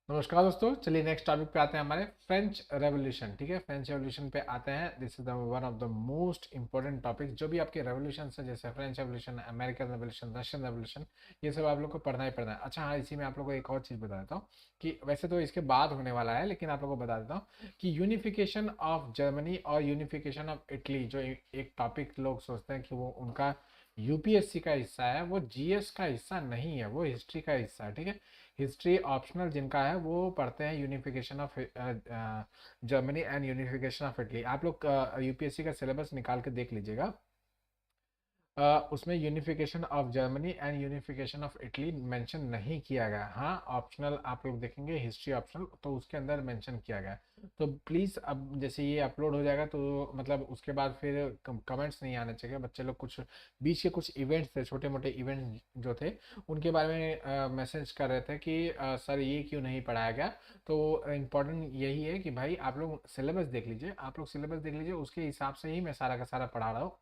नमस्कार दोस्तों, चलिए नेक्स्ट टॉपिक पे आते हैं हमारे फ्रेंच रेवोल्यूशन। ठीक है, फ्रेंच रेवोल्यूशन पे आते हैं। This is the one of the most important topic. जो भी आपके रेवोल्यूशन है, जैसे French revolution, American revolution, Russian revolution, ये सब आप लोग को पढ़ना ही पढ़ना है। अच्छा हाँ, इसी में आप लोग को एक और चीज़ बता देता हूँ कि वैसे तो इसके बाद होने वाला है, लेकिन आप लोग को बता देता हूँ कि यूनिफिकेशन ऑफ जर्मनी और यूनिफिकेशन ऑफ इटली, जो एक टॉपिक लोग सोचते हैं कि वो उनका यूपीएससी का हिस्सा है, वो जीएस का हिस्सा नहीं है, वो हिस्ट्री का हिस्सा है। ठीक है, हिस्ट्री ऑप्शनल जिनका है वो पढ़ते हैं unification of Germany and unification of Italy. आप लोग यूपीएससी का सिलेबस निकाल के देख लीजिएगा। उसमें unification of Germany and unification of Italy mention नहीं किया गया। हाँ, ऑप्शनल आप लोग देखेंगे हिस्ट्री ऑप्शनल, तो उसके अंदर मेंशन किया गया है। तो प्लीज़ अब जैसे ये अपलोड हो जाएगा तो मतलब उसके बाद फिर कमेंट्स नहीं आने चाहिए। बच्चे लोग कुछ बीच के कुछ इवेंट्स थे, छोटे मोटे इवेंट्स जो थे, उनके बारे में मैसेज कर रहे थे कि सर ये क्यों नहीं पढ़ाया गया। तो इम्पोर्टेंट यही है कि भाई आप लोग सिलेबस देख लीजिए, आप लोग सिलेबस देख लीजिए, उसके हिसाब से ही मैं सारा का सारा पढ़ा रहा हूँ।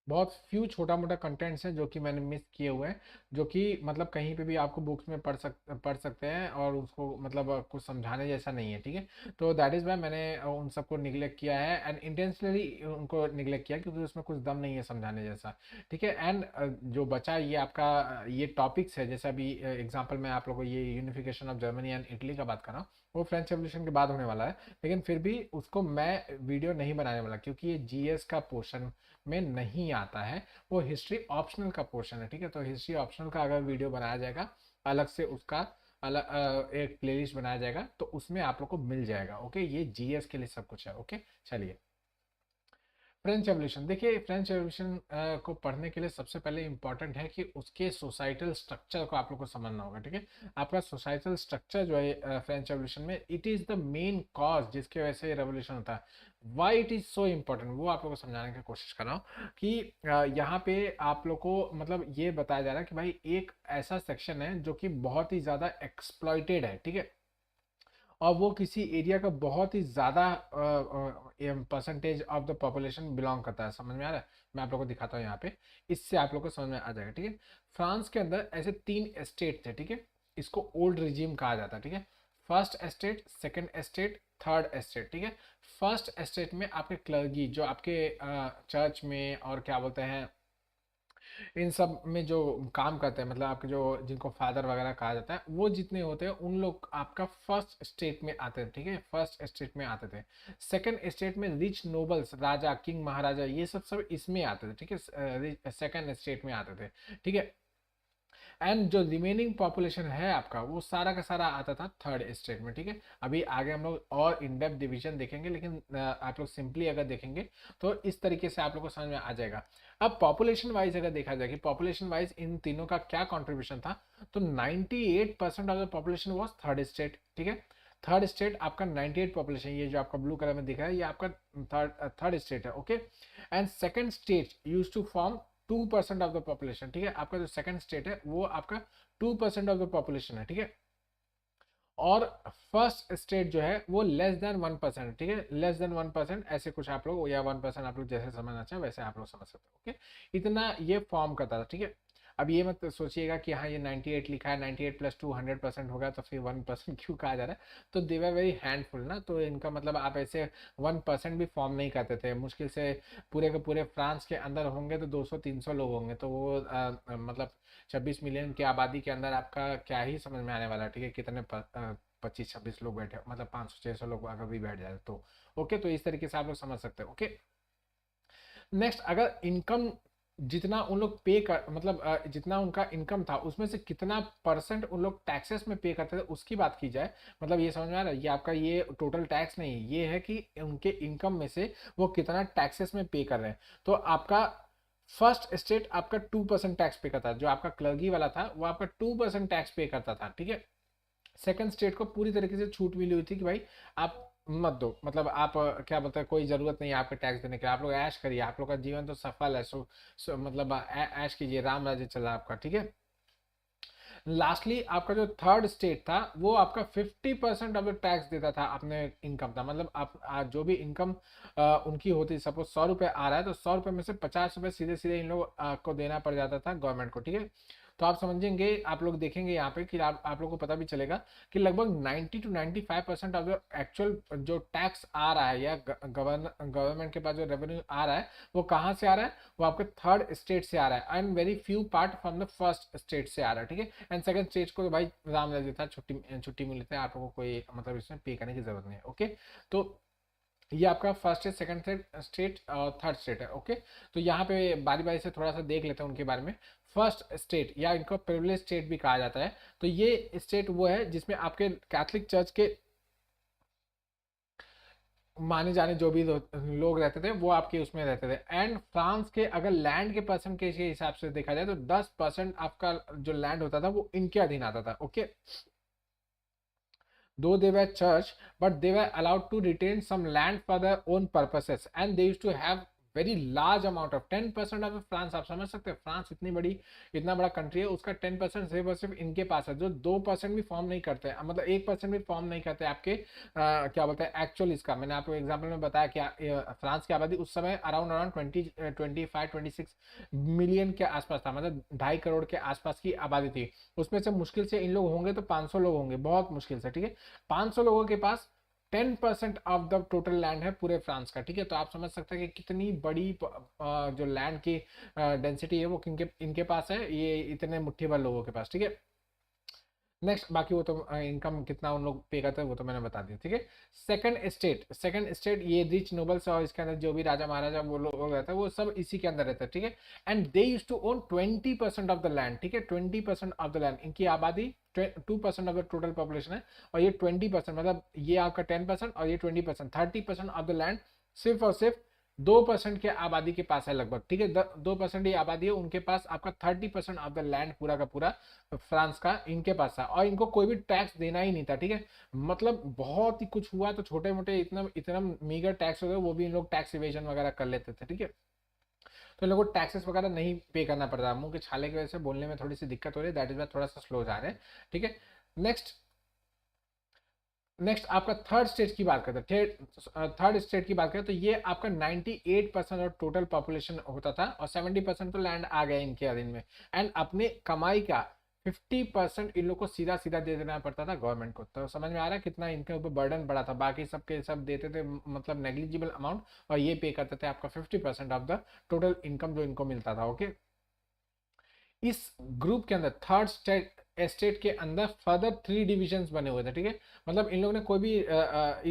बहुत फ्यू छोटा मोटा कंटेंट्स हैं जो कि मैंने मिस किए हुए हैं, जो कि मतलब कहीं पे भी आपको बुक्स में पढ़ सकते हैं, और उसको मतलब कुछ समझाने जैसा नहीं है। ठीक है, तो दैट इज़ वाई मैंने उन सबको निगलेक्ट किया है, एंड इंटेंशनली उनको निगलेक्ट किया, क्योंकि उसमें कुछ दम नहीं है समझाने जैसा। ठीक है, एंड जो बचा ये आपका ये टॉपिक्स है, जैसे अभी एग्जाम्पल मैं आप लोगों को ये unification of Germany and Italy का बात कर रहा हूँ, वो फ्रेंच रेवोल्यूशन के बाद होने वाला है। लेकिन फिर भी उसको मैं वीडियो नहीं बनाने वाला, क्योंकि ये जीएस का पोर्शन में नहीं आता है, वो हिस्ट्री ऑप्शनल का पोर्शन है। ठीक है, तो हिस्ट्री ऑप्शनल का अगर वीडियो बनाया जाएगा अलग से, उसका अलग एक प्लेलिस्ट बनाया जाएगा, तो उसमें आप लोग को मिल जाएगा। ओके, ये जीएस के लिए सब कुछ है। ओके, चलिए फ्रेंच रेवोल्यूशन देखिए। फ्रेंच रेवोल्यूशन को पढ़ने के लिए सबसे पहले इंपॉर्टेंट है कि उसके सोसाइटल स्ट्रक्चर को आप लोग को समझना होगा। ठीक है, आपका सोसाइटल स्ट्रक्चर जो है फ्रेंच रेवोल्यूशन में, it is the main cause जिसके वजह से रेवोल्यूशन होता है। Why it is so important, वो आप लोग को समझाने की कोशिश कर रहा हूँ कि यहाँ पे आप लोग को मतलब ये बताया जा रहा है कि भाई एक ऐसा सेक्शन है जो कि बहुत ही ज़्यादा एक्सप्लॉइटेड है। ठीक है, और वो किसी एरिया का बहुत ही ज़्यादा percentage of the population belong करता है। समझ में आ रहा है? मैं आप लोगों को दिखाता हूँ यहाँ पे, इससे आप लोग को समझ में आ जाएगा। ठीक है, फ्रांस के अंदर ऐसे 3 स्टेट थे। ठीक है, इसको ओल्ड रिजीम कहा जाता है। ठीक है, first estate, second estate, third estate. ठीक है, फर्स्ट एस्टेट में आपके क्लर्गी, जो आपके चर्च में और क्या बोलते हैं, इन सब में जो काम करते हैं, मतलब आपके जो जिनको फादर वगैरह कहा जाता है, वो जितने होते हैं उन लोग आपका फर्स्ट स्टेट में आते थे। ठीक है, फर्स्ट स्टेट में आते थे। सेकंड स्टेट में रिच नोबल्स, राजा, किंग, महाराजा, ये सब इसमें आते थे। ठीक है, सेकंड स्टेट में आते थे। ठीक है, एंड जो रिमेनिंग पॉपुलेशन है आपका, वो सारा का सारा आता था थर्ड स्टेट में। ठीक है, अभी आगे हम लोग और इन डेप्थ डिवीजन देखेंगे, लेकिन आप लोग सिंपली अगर देखेंगे तो इस तरीके से आप लोग को समझ में आ जाएगा। अब पॉपुलेशन वाइज अगर देखा जाए कि पॉपुलेशन वाइज इन तीनों का क्या कंट्रीब्यूशन था, तो 98% of the population was third state. ठीक है, थर्ड स्टेट आपका 98 पॉपुलेशन, ये जो आपका ब्लू कलर में दिख रहा है, ये आपका थर्ड स्टेट है। Okay, and second state use to form 2% of the population. ठीक है, आपका जो सेकंड स्टेट है वो आपका 2% ऑफ द पॉपुलेशन है। ठीक है, और फर्स्ट स्टेट जो है वो लेस देन 1%। ठीक है, लेस देन 1%, ऐसे कुछ आप लोग, या 1%, आप लोग जैसे समझना चाहे वैसे आप लोग समझ सकते हो। ओके, इतना ये फॉर्म करता था। ठीक है, अब ये मत सोचिएगा कि हाँ ये 98 लिखा है, 98 प्लस 2 100% होगा, तो फिर 1% क्यों कहा जा रहा है। तो दे वर वेरी हैंडफुल ना, तो इनका मतलब आप ऐसे 1% भी फॉर्म नहीं करते थे। मुश्किल से पूरे के पूरे फ्रांस के अंदर होंगे तो 200-300 लोग होंगे, तो वो मतलब 26 मिलियन की आबादी के अंदर आपका क्या ही समझ में आने वाला है। ठीक है, कितने 25-26 लोग बैठे, मतलब 500-600 लोग अगर भी बैठ जाए तो। ओके, तो इस तरीके से आप लोग समझ सकते हो। ओके, नेक्स्ट, अगर इनकम जितना उन लोग पे कर, मतलब जितना उनका इनकम था उसमें से कितना परसेंट उन लोग टैक्सेस में पे करते थे, उसकी बात की जाए, मतलब ये समझ में आ रहा है, ये आपका ये टोटल टैक्स नहीं, ये है कि उनके इनकम में से वो कितना टैक्सेस में पे कर रहे हैं। तो आपका फर्स्ट स्टेट आपका 2% टैक्स पे करता था, जो आपका क्लर्गी वाला था वो आपका 2% टैक्स पे करता था। ठीक है, सेकंड स्टेट को पूरी तरीके से छूट मिली हुई थी कि भाई आप मत दो, मतलब आप क्या बोलते हैं, कोई जरूरत नहीं है आपके टैक्स देने के, आप लोग ऐश करिए, आप लोग का जीवन तो सफल है, मतलब ऐश कीजिए, राम राज्य चला आपका। ठीक है, लास्टली आपका जो थर्ड स्टेट था वो आपका 50% ऑफ द टैक्स देता था अपने इनकम था, मतलब आप जो भी इनकम उनकी होती, सपोज 100 रुपये आ रहा है, तो 100 रुपये में से 50 रुपये सीधे सीधे इन लोग को देना पड़ जाता था गवर्नमेंट को। ठीक है, तो आप समझेंगे, आप लोग देखेंगे यहाँ पे कि आप लोग को पता भी चलेगा कि लगभग 90 to 95% ऑफ द एक्चुअल जो टैक्स आ रहा है या गवर्नमेंट के पास जो रेवेन्यू आ रहा है वो कहाँ से आ रहा है, वो आपके थर्ड स्टेट से आ रहा है, and very few part from the first state से आ रहा है, ठीक है। एंड सेकंड स्टेट को तो भाई राम लग देता है, छुट्टी मिलती है, आप लोगों को कोई मतलब इसमें पे करने की जरूरत नहीं है, ओके। तो ये आपका फर्स्ट स्टेट, सेकंड स्टेट और थर्ड स्टेट है, ओके। तो यहाँ पे बारी बारी से थोड़ा सा देख लेते हैं उनके बारे में। फर्स्ट स्टेट या इनको प्रिविलेज स्टेट भी कहा जाता है। तो ये स्टेट वो है जिसमें आपके कैथोलिक चर्च के माने जाने जो भी लोग रहते थे वो आपके उसमें रहते थे। एंड फ्रांस के अगर लैंड के परसेंटेज के हिसाब से देखा जाए तो 10% आपका जो लैंड होता था वो इनके अधीन आता था, okay. Though they were church, but they were allowed to retain some land for their own purposes, and they used to have very large amount of 10% of France. आप समझ सकते हैं फ्रांस इतना बड़ा कंट्री है, उसका 10% सिर्फ और सिर्फ इनके पास है, जो 2% भी फॉर्म नहीं करते हैं, मतलब 1% भी फॉर्म नहीं करते आपके क्या बोलते हैं एक्चुअल इसका। मैंने आपको एग्जाम्पल में बताया क्या फ्रांस की आबादी उस समय अराउंड 25-26 मिलियन के आसपास था, मतलब 2.5 करोड़ के आसपास की आबादी थी। उसमें से मुश्किल से इन लोग होंगे तो 500 लोग होंगे, बहुत मुश्किल से, ठीक है। 500 लोगों के पास 10% ऑफ द टोटल लैंड है पूरे फ्रांस का, ठीक है। तो आप समझ सकते हैं कि कितनी बड़ी जो लैंड की डेंसिटी है वो इनके पास है, ये इतने मुट्ठी भर लोगों के पास, ठीक है। नेक्स्ट बाकी वो तो इनकम कितना उन लोग पे करते हैं वो तो मैंने बता दिया, ठीक है। सेकंड स्टेट ये रिच नोबल्स और इसके अंदर जो भी राजा महाराजा वो लोग रहते हैं वो सब इसी के अंदर रहते हैं, ठीक है। And they used to own 20% of the land, ठीक है। 20% ऑफ द लैंड, इनकी आबादी 2% ऑफ द टोटल पॉपुलेशन है, और ये 20% मतलब ये आपका 10% और ये 20%, 30% ऑफ द लैंड सिर्फ और सिर्फ 2% के आबादी के पास है लगभग, ठीक है। 2% ही आबादी है उनके पास, आपका 30% ऑफ द लैंड पूरा का पूरा फ्रांस का इनके पास था, और इनको कोई भी टैक्स देना ही नहीं था, ठीक है। मतलब बहुत ही कुछ हुआ तो छोटे मोटे इतना इतना मीगर टैक्स हो गए, वो भी इन लोग टैक्स इवेजन वगैरह कर लेते थे, ठीक है। तो इन लोगों को टैक्सेस वगैरह नहीं पे करना पड़ता। मुंह के छाले की वजह से बोलने में थोड़ी सी दिक्कत हो रही है, दैट इज वाई थोड़ा सा स्लो जा रहे हैं, ठीक है। नेक्स्ट आपका थर्ड स्टेट की बात करते हैं। थर्ड स्टेट की बात करें तो ये आपका 98% और टोटल पॉपुलेशन होता था, और 70% तो लैंड आ गया इनके अधीन में। एंड अपने कमाई का 50% इन लोग को सीधा सीधा दे देना पड़ता था गवर्नमेंट को। तो समझ में आ रहा है कितना इनके ऊपर बर्डन बड़ा था, बाकी सबके सब देते थे मतलब नेग्लिजिबल अमाउंट, और ये पे करते थे आपका 50% ऑफ द टोटल इनकम जो इनको मिलता था, ओके। इस ग्रुप के अंदर थर्ड स्टेट के अंदर फर्दर 3 डिविजन्स बने हुए थे, ठीक है। मतलब इन लोगों ने कोई भी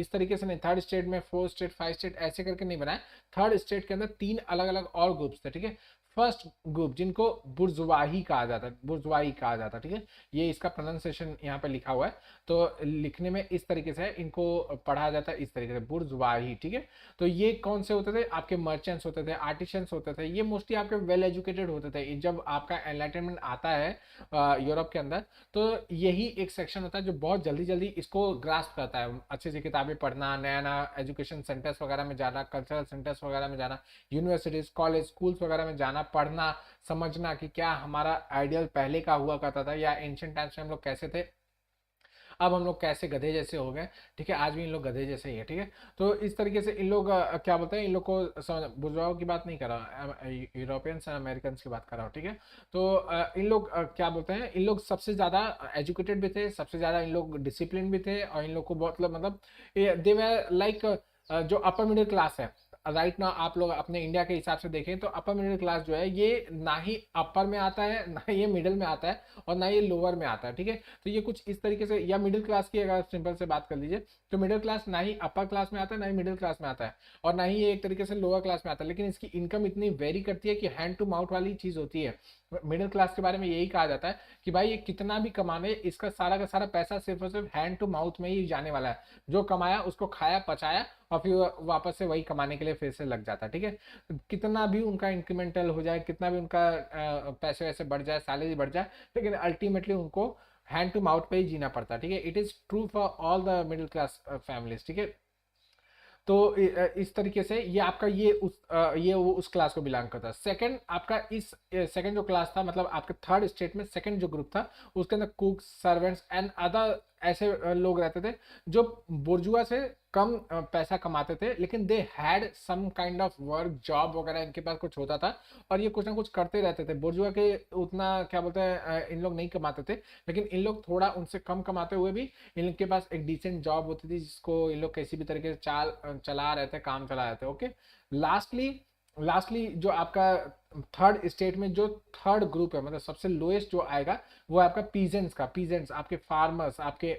इस तरीके से नहीं, थर्ड स्टेट में 4 स्टेट 5 स्टेट ऐसे करके नहीं बनाया। थर्ड स्टेट के अंदर 3 अलग अलग और ग्रुप्स थे, ठीक है। फर्स्ट ग्रुप जिनको बुर्जुआही कहा जाता है, बुर्जुआही कहा जाता है, ठीक है। ये इसका प्रोनाउंसिएशन यहाँ पे लिखा हुआ है, तो लिखने में इस तरीके से है, इनको पढ़ा जाता है इस तरीके से, बुर्जुआही, ठीक है। तो ये कौन से होते थे, आपके मर्चेंट्स होते थे, आर्टिशंस होते थे, ये मोस्टली आपके वेल एजुकेटेड होते थे। जब आपका एनलाइटनमेंट आता है यूरोप के अंदर, तो यही एक सेक्शन होता है जो बहुत जल्दी जल्दी इसको ग्रास्प करता है, अच्छे से किताबें पढ़ना, नया नया एजुकेशन सेंटर्स वगैरह में जाना, कल्चरल सेंटर्स वगैरह में जाना, यूनिवर्सिटीज कॉलेज स्कूल्स वगैरह में जाना, पढ़ना, समझना कि क्या हमारा आइडियल पहले का हुआ करता था, या एंशिएंट टाइम्स में हम लोग कैसे थे, अब हम लोग कैसे गधे जैसे हो गए, ठीक है। आज भी इन लोग गधे जैसे ही है, ठीक है। तो इस तरीके से इन लोग क्या बोलते हैं, इन लोग को समझ, बुर्जुआओं की बात नहीं कर रहा, यूरोपियंस एंड अमेरिकन की बात कर रहा हूँ, ठीक है। तो इन लोग क्या बोलते हैं, इन लोग सबसे ज़्यादा एजुकेटेड भी थे, सबसे ज़्यादा इन लोग डिसिप्लिन भी थे, और इन लोग को बहुत मतलब दे वर लाइक जो अपर मिडिल क्लास है राइट ना, आप लोग अपने इंडिया के हिसाब से देखें तो अपर मिडिल क्लास जो है ये ना ही अपर में आता है, ना ये मिडिल में आता है, और ना ये लोअर में आता है, ठीक है। तो ये कुछ इस तरीके से, या मिडिल क्लास की अगर सिंपल से बात कर लीजिए तो मिडिल क्लास ना ही अपर क्लास में आता है, ना ही मिडिल क्लास में आता है, और ना ही ये एक तरीके से लोअर क्लास में आता है। लेकिन इसकी इनकम इतनी वेरी करती है कि हैंड टू माउथ वाली चीज होती है। मिडिल क्लास के बारे में यही कहा जाता है कि भाई ये कितना भी कमावे, इसका सारा का सारा पैसा सिर्फ और सिर्फ हैंड टू माउथ में ही जाने वाला है। जो कमाया उसको खाया पचाया, और फिर वापस से वही कमाने के लिए फिर से लग जाता है, ठीक है। कितना भी उनका इंक्रीमेंटल हो जाए, कितना भी उनका पैसे वैसे बढ़ जाए, सैलरी बढ़ जाए, लेकिन अल्टीमेटली उनको हैंड टू माउथ पे ही जीना पड़ता है, ठीक है। It is true for all the middle class families, ठीक है। तो इस तरीके से ये आपका ये वो उस क्लास को बिलोंग करता है। सेकंड आपका इस सेकंड जो क्लास था, मतलब आपके थर्ड स्टेट में सेकंड जो ग्रुप था उसके अंदर कुक्स सर्वेंट्स एंड अदर ऐसे लोग रहते थे जो बुर्जुआ से कम पैसा कमाते थे, लेकिन they had some kind of work job वगैरह, इनके पास कुछ होता था और ये कुछ ना कुछ करते रहते थे। बुर्जुआ के उतना क्या बोलते हैं इन लोग नहीं कमाते थे, लेकिन इन लोग थोड़ा उनसे कम कमाते हुए भी इनके पास एक डिसेंट जॉब होती थी जिसको इन लोग किसी भी तरीके से चला रहे थे, काम चला रहे थे। ओके, लास्टली लास्टली जो आपका थर्ड स्टेट में जो थर्ड ग्रुप है, मतलब सबसे लोएस्ट जो आएगा वो है आपका पीजेंट्स का। पीजेंट्स आपके फार्मर्स, आपके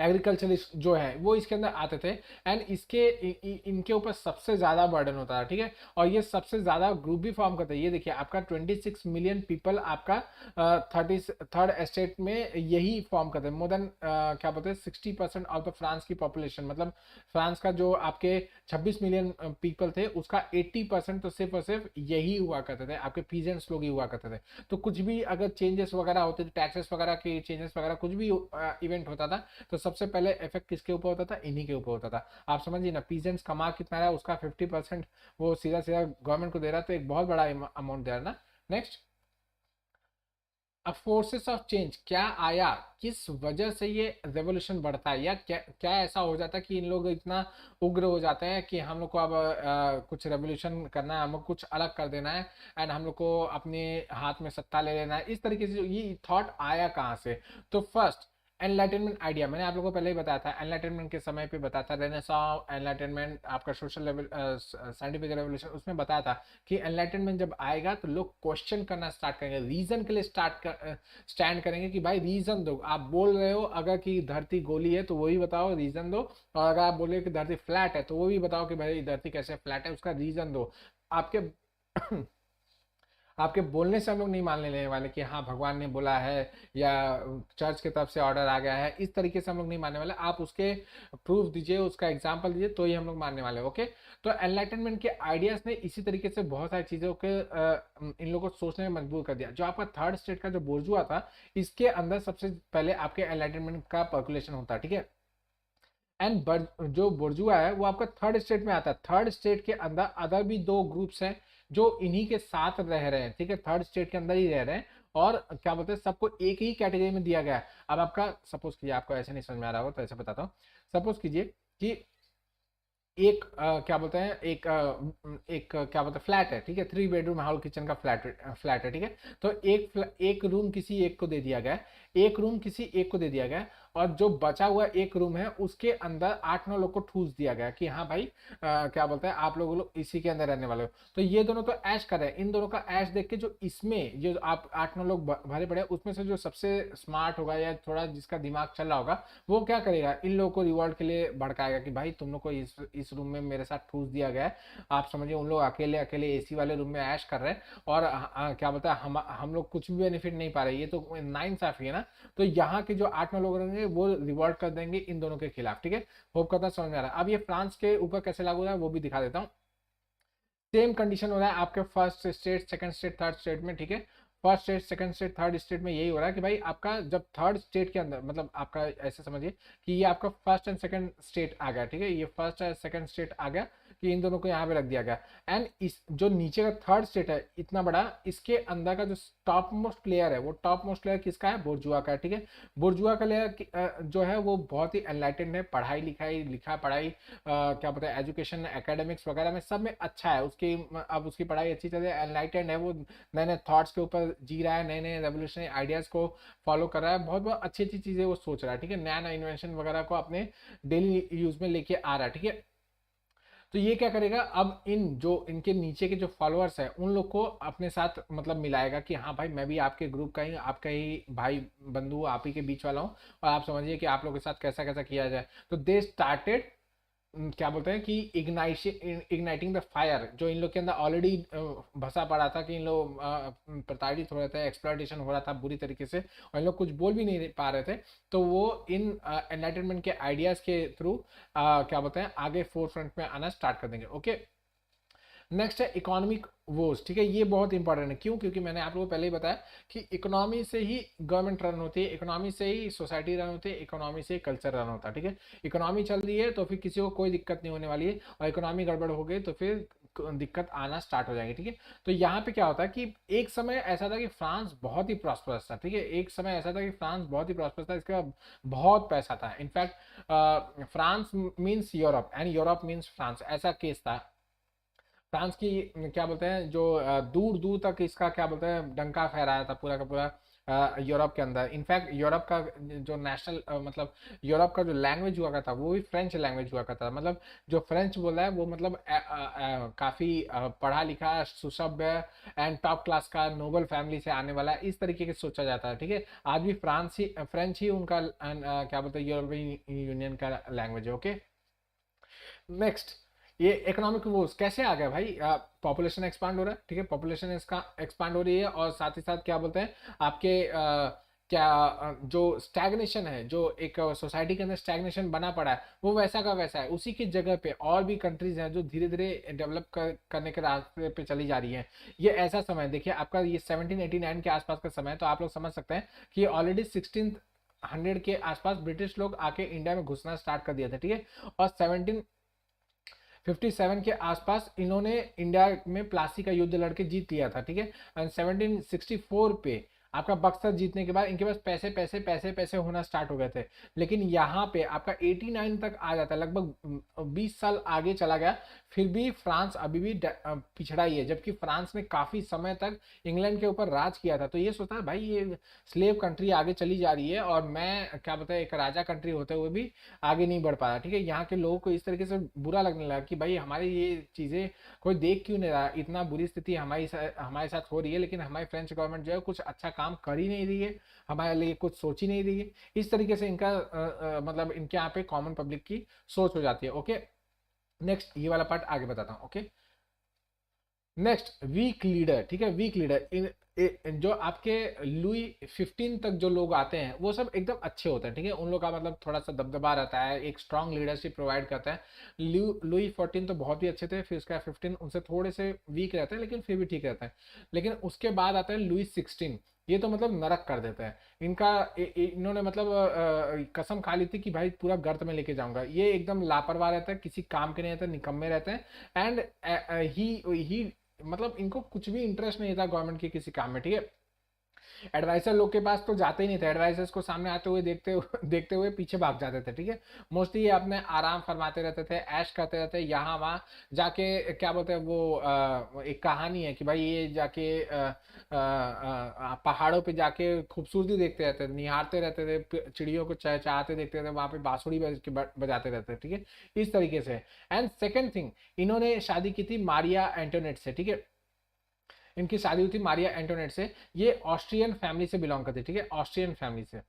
एग्रीकल्चरिस्ट जो है वो इसके अंदर आते थे। एंड इनके ऊपर सबसे ज्यादा बर्डन होता है, ठीक है। और ये सबसे ज्यादा ग्रुप भी फॉर्म करते हैं। ये देखिए आपका 26 मिलियन पीपल आपका 33rd एस्टेट में यही फॉर्म करते हैं। मोर देन क्या बोलते हैं 60% ऑफ द फ्रांस की पॉपुलेशन, मतलब फ्रांस का जो आपके 26 मिलियन पीपल थे उसका 80% तो सिर्फ और सिर्फ यही हुआ करते थे, आपके पीजेंट्स लोग ही हुआ करते थे। तो कुछ भी अगर चेंजेस वगैरह होते थे, टैक्सेस वगैरह के चेंजेस वगैरह कुछ भी इवेंट होता था, तो सबसे पहले इफेक्ट किसके ऊपर होता था? इन्हीं के ऊपर होता था। आप समझिए ना, पीजेंट्स कमा कितना रहा है, उसका 50% वो सीधा सीधा गवर्नमेंट को दे रहा है, तो एक बहुत बड़ा अमाउंट दे रहा है ना। नेक्स्ट, अब फोर्सेस ऑफ चेंज क्या आया, किस वजह से ये रेवोल्यूशन बढ़ता है, या क्या क्या ऐसा हो जाता है कि इन लोग इतना उग्र हो जाते हैं कि हम लोग को अब कुछ रेवोल्यूशन करना है, हम लोग कुछ अलग कर देना है एंड हम लोग को अपने हाथ में सत्ता ले लेना है। इस तरीके से ये थॉट आया कहाँ से? तो फर्स्ट, एनलाइटनमेंट आइडिया मैंने आप लोगों को पहले ही बताया था। एनलाइटनमेंट के समय पे बताया था, रेनेसां, एनलाइटनमेंट, आपका सोशल लेवल, साइंटिफिक रेवोल्यूशन, उसमें बताया था कि एनलाइटनमेंट जब आएगा तो लोग क्वेश्चन करना स्टार्ट करेंगे, रीजन के लिए स्टैंड करेंगे कि भाई रीजन दो। आप बोल रहे हो अगर कि धरती गोली है तो वो भी बताओ, रीजन दो। और अगर आप बोल रहे हो कि धरती फ्लैट है तो वो भी बताओ कि भाई धरती कैसे फ्लैट है, उसका रीजन दो। आपके आपके बोलने से हम लोग नहीं मानने लेने वाले कि हाँ भगवान ने बोला है या चर्च की तरफ से ऑर्डर आ गया है, इस तरीके से हम लोग नहीं मानने वाले। आप उसके प्रूफ दीजिए, उसका एग्जाम्पल दीजिए, तो ही हम लोग मानने वाले। ओके, तो एनलाइटनमेंट के आइडियाज ने इसी तरीके से बहुत सारी चीजों के इन लोगों को सोचने में मजबूर कर दिया। जो आपका थर्ड स्टेट का जो बोर्जुआ था, इसके अंदर सबसे पहले आपके एनलाइटनमेंट का पर्कुलेशन होता है, ठीक है। एंड जो बुर्जुआ है वो आपका थर्ड स्टेट में आता है। थर्ड स्टेट के अंदर अदर भी दो ग्रुप्स हैं जो इन्हीं के साथ रह रहे हैं, ठीक है, थर्ड स्टेट के अंदर ही रह रहे हैं। और क्या बोलते हैं, सबको एक ही कैटेगरी में दिया गया है। अब आपका सपोज कीजिए, आपको ऐसे नहीं समझ में आ रहा हो तो ऐसे बताता हूँ। सपोज कीजिए कि एक क्या बोलते हैं, एक क्या बोलते हैं फ्लैट है, ठीक है, 3 बेडरूम हॉल किचन का फ्लैट है, ठीक है। तो एक रूम किसी एक को दे दिया गया है, एक रूम किसी एक को दे दिया गया है, और जो बचा हुआ एक रूम है उसके अंदर 8-9 लोग को ठूस दिया गया कि हाँ भाई क्या बोलते हैं आप लोग इसी के अंदर रहने वाले हो। तो ये दोनों तो ऐश कर रहे हैं, इन दोनों का ऐश देख के जो इसमें जो आप 8-9 लोग भरे पड़े हैं, उसमें से जो सबसे स्मार्ट होगा या थोड़ा जिसका दिमाग चल रहा होगा, वो क्या करेगा, इन लोगों को रिवॉर्ड के लिए भड़काएगा कि भाई तुम लोग को इस रूम में मेरे साथ ठूस दिया गया है। आप समझिए उन लोग अकेले अकेले एसी वाले रूम में ऐश कर रहे हैं और क्या बोलता है हम लोग कुछ भी बेनिफिट नहीं पा रहे। ये तो नाइंसाफी है ना। तो यहाँ के जो 8-9 लोग रहेंगे वो रिवॉल्ट कर देंगे इन दोनों के खिलाफ, ठीक है। होप करता समझ में आ रहा है। अब ये फ्रांस के ऊपर कैसे लागू हो रहा है वो भी दिखा देता हूँ। सेम कंडीशन हो रहा है आपके first state, second state, third state में, ठीक है। First state, second state, third state में यही हो रहा है कि भाई आपका जब थर्ड स्टेट के अंदर, मतलब आपका ऐसे समझिए कि ये आपका फर्स्ट एंड सेकंड स्टेट आ गया, ठीक है, ये फर्स्ट एंड सेकंड स्टेट आ गया कि इन दोनों को यहाँ पे रख दिया गया। एंड इस जो नीचे का थर्ड स्टेट है इतना बड़ा, इसके अंदर का जो टॉप मोस्ट लेयर है, वो टॉप मोस्ट लेयर किसका है? बुर्जुआ का है, ठीक है। बुर्जुआ का लेयर जो है वो बहुत ही एनलाइटेंड है, पढ़ाई लिखाई लिखा पढ़ाई क्या बोलते हैं एजुकेशन, एकेडमिक्स वगैरह में सब में अच्छा है उसकी। अब उसकी पढ़ाई अच्छी चल रही है, एनलाइटेंड है, वो नए नए थॉट्स के ऊपर जी रहा है, नए नए रेवोल्यूशनरी आइडियाज को फॉलो कर रहा है, बहुत बहुत अच्छी अच्छी चीजें वो सोच रहा है, ठीक है, नया नया इन्वेंशन वगैरह को अपने डेली यूज में लेके आ रहा है, ठीक है। तो ये क्या करेगा, अब इन जो इनके नीचे के जो फॉलोअर्स है उन लोग को अपने साथ मतलब मिलाएगा कि हाँ भाई मैं भी आपके ग्रुप का ही, आपका ही भाई बंधु, आप ही के बीच वाला हूँ, और आप समझिए कि आप लोगों के साथ कैसा कैसा किया जाए। तो दे स्टार्टेड क्या बोलते हैं कि इग्नाइटिंग द फायर, जो इन लोग के अंदर ऑलरेडी भसा पड़ा था कि इन लोग प्रताड़ित हो रहे थे, एक्सप्लॉयटेशन हो रहा था बुरी तरीके से, और इन लोग कुछ बोल भी नहीं पा रहे थे। तो वो इन एनलाइटनमेंट के आइडियाज के थ्रू क्या बोलते हैं आगे फोर फ्रंट में आना स्टार्ट कर देंगे। ओके, नेक्स्ट है इकोनॉमिक वोज, ठीक है। ये बहुत इंपॉर्टेंट है, क्यों? क्योंकि मैंने आप लोगों को पहले ही बताया कि इकोनॉमी से ही गवर्नमेंट रन होती है, इकोनॉमी से ही सोसाइटी रन होती है, इकोनॉमी से ही कल्चर रन होता है, ठीक है। इकोनॉमी चल रही है तो फिर किसी को कोई दिक्कत नहीं होने वाली है, और इकोनॉमी गड़बड़ हो गई तो फिर दिक्कत आना स्टार्ट हो जाएगी, ठीक है। तो यहाँ पे क्या होता है कि एक समय ऐसा था कि फ्रांस बहुत ही प्रॉस्परस था, ठीक है। एक समय ऐसा था कि फ्रांस बहुत ही प्रॉस्परस था, इसका बहुत पैसा था। In fact France means Europe and Europe means France, ऐसा केस था। फ्रांस की क्या बोलते हैं जो दूर दूर तक इसका क्या बोलते हैं डंका फहराया था पूरा का पूरा यूरोप के अंदर। इनफैक्ट यूरोप का जो नेशनल मतलब यूरोप का जो लैंग्वेज हुआ करता वो भी फ्रेंच लैंग्वेज हुआ करता, मतलब जो फ्रेंच बोला है वो मतलब काफ़ी पढ़ा लिखा सुसभ्य एंड टॉप क्लास का नोबल फैमिली से आने वाला इस तरीके से सोचा जाता है, ठीक है। आज भी फ्रेंच ही उनका क्या बोलते हैं यूरोपियन यूनियन का लैंग्वेज है, ओके। नेक्स्ट, ये इकोनॉमिक वोर्स कैसे आ गया भाई? पॉपुलेशन एक्सपांड हो रहा है, ठीक है। पॉपुलेशन इसका एक्सपांड हो रही है और साथ ही साथ क्या बोलते हैं आपके क्या जो स्टैग्नेशन है, जो एक सोसाइटी के अंदर स्टैग्नेशन बना पड़ा है वो वैसा का वैसा है। उसी की जगह पे और भी कंट्रीज हैं जो धीरे धीरे डेवलप करने के रास्ते पे चली जा रही हैं। ये ऐसा समय देखिए आपका, ये 1789 के आसपास का समय है, तो आप लोग समझ सकते हैं कि ऑलरेडी 1600 के आसपास ब्रिटिश लोग आके इंडिया में घुसना स्टार्ट कर दिया था, ठीक है। और 1757 के आसपास इन्होंने इंडिया में प्लासी का युद्ध लड़के जीत लिया था, ठीक है। एंड 1764 पे आपका बक्सर जीतने के बाद इनके पास पैसे पैसे पैसे पैसे होना स्टार्ट हो गए थे। लेकिन यहाँ पे आपका 89 तक आ जाता है, लगभग 20 साल आगे चला गया, फिर भी फ्रांस अभी भी पिछड़ा ही है, जबकि फ्रांस ने काफी समय तक इंग्लैंड के ऊपर राज किया था। तो ये सोचता है भाई ये स्लेव कंट्री आगे चली जा रही है और मैं क्या बताए एक राजा कंट्री होते हुए भी आगे नहीं बढ़ पा रहा, ठीक है। यहाँ के लोगों को इस तरीके से बुरा लगने लगा कि भाई हमारी ये चीजें कोई देख क्यों नहीं रहा, इतना बुरी स्थिति हमारे साथ हो रही है, लेकिन हमारी फ्रेंच गवर्नमेंट जो है कुछ अच्छा काम कर ही नहीं रही है, हमारे लिए कुछ सोच ही नहीं रही है। इस तरीके से इनका मतलब इनके यहाँ पे कॉमन पब्लिक की सोच हो जाती है, ओके। नेक्स्ट, ये वाला पार्ट आगे बताता हूँ, ओके। नेक्स्ट, वीक लीडर, ठीक है। वीक लीडर जो आपके लुई 15 तक जो लोग आते हैं वो सब एकदम अच्छे होते हैं, ठीक है। उन लोग का मतलब थोड़ा सा दबदबा रहता है, एक स्ट्रांग लीडरशिप प्रोवाइड करता है। लुई 14 तो बहुत ही अच्छे थे, फिर उसका 15 उनसे थोड़े से वीक रहते हैं लेकिन फिर भी ठीक रहता है। लेकिन उसके बाद आता है लुई 16, ये तो मतलब नरक कर देता है इनका। इन्होंने मतलब कसम खा ली थी कि भाई पूरा गर्त में लेके जाऊंगा। ये एकदम लापरवाह रहता है, किसी काम के नहीं रहते, निकम्मे रहते हैं। एंड ही मतलब इनको कुछ भी इंटरेस्ट नहीं था गवर्नमेंट के किसी काम में, ठीक है। एडवाइजर लोग के पास तो जाते ही नहीं थे, एडवाइजर्स को सामने आते हुए देखते हुए पीछे भाग जाते थे, ठीक है। मोस्टली ये अपने आराम फरमाते रहते थे, ऐश करते रहते, यहाँ वहाँ जाके क्या बोलते हैं वो एक कहानी है कि भाई ये जाके पहाड़ों पे जाके खूबसूरती देखते रहते थे, निहारते रहते थे, चिड़ियों को चहचहाते देखते थे, वहां पे बांसुरी बजाते रहते थे, ठीक है। इस तरीके से। एंड सेकेंड थिंग, इन्होंने शादी की थी मारिया एंटोनेट से, ठीक है। इनकी शादी हुई थी मारिया एंटोनेट से। ये ऑस्ट्रियन फैमिली से बिलोंग करती है, ठीक है, ऑस्ट्रियन फैमिली से।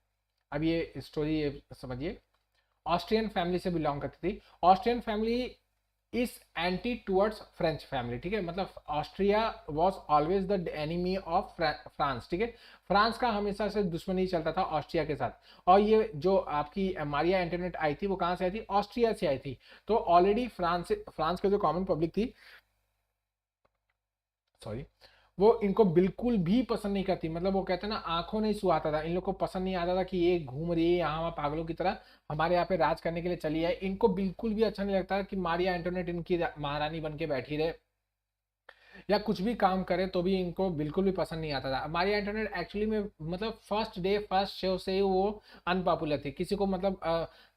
अब ये स्टोरी ये समझिए, ऑस्ट्रियन फैमिली से बिलोंग करती थी। Austrian family is anti towards French family, ठीक है। मतलब Austria was always the enemy of France, ठीक है। फ्रांस का हमेशा से दुश्मनी चलता था ऑस्ट्रिया के साथ। और ये जो आपकी मारिया एंटोनेट आई थी वो कहाँ से आई थी? ऑस्ट्रिया से आई थी। तो ऑलरेडी फ्रांस के जो कॉमन पब्लिक थी, सॉरी, वो इनको बिल्कुल भी पसंद नहीं करती। मतलब वो कहते हैं ना, आंखों नहीं सुहाता था इन लोग को, पसंद नहीं आता था कि ये घूम रही है यहाँ वहाँ पागलों की तरह, हमारे यहाँ पे राज करने के लिए चली है। इनको बिल्कुल भी अच्छा नहीं लगता कि मारिया एंटोनेट इनकी महारानी बन के बैठी रहे या कुछ भी काम करे, तो भी इनको बिल्कुल भी पसंद नहीं आता था। मारिया एंटोनेट एक्चुअली में मतलब फर्स्ट डे फर्स्ट शो से ही वो अनपॉपुलर थी, किसी को मतलब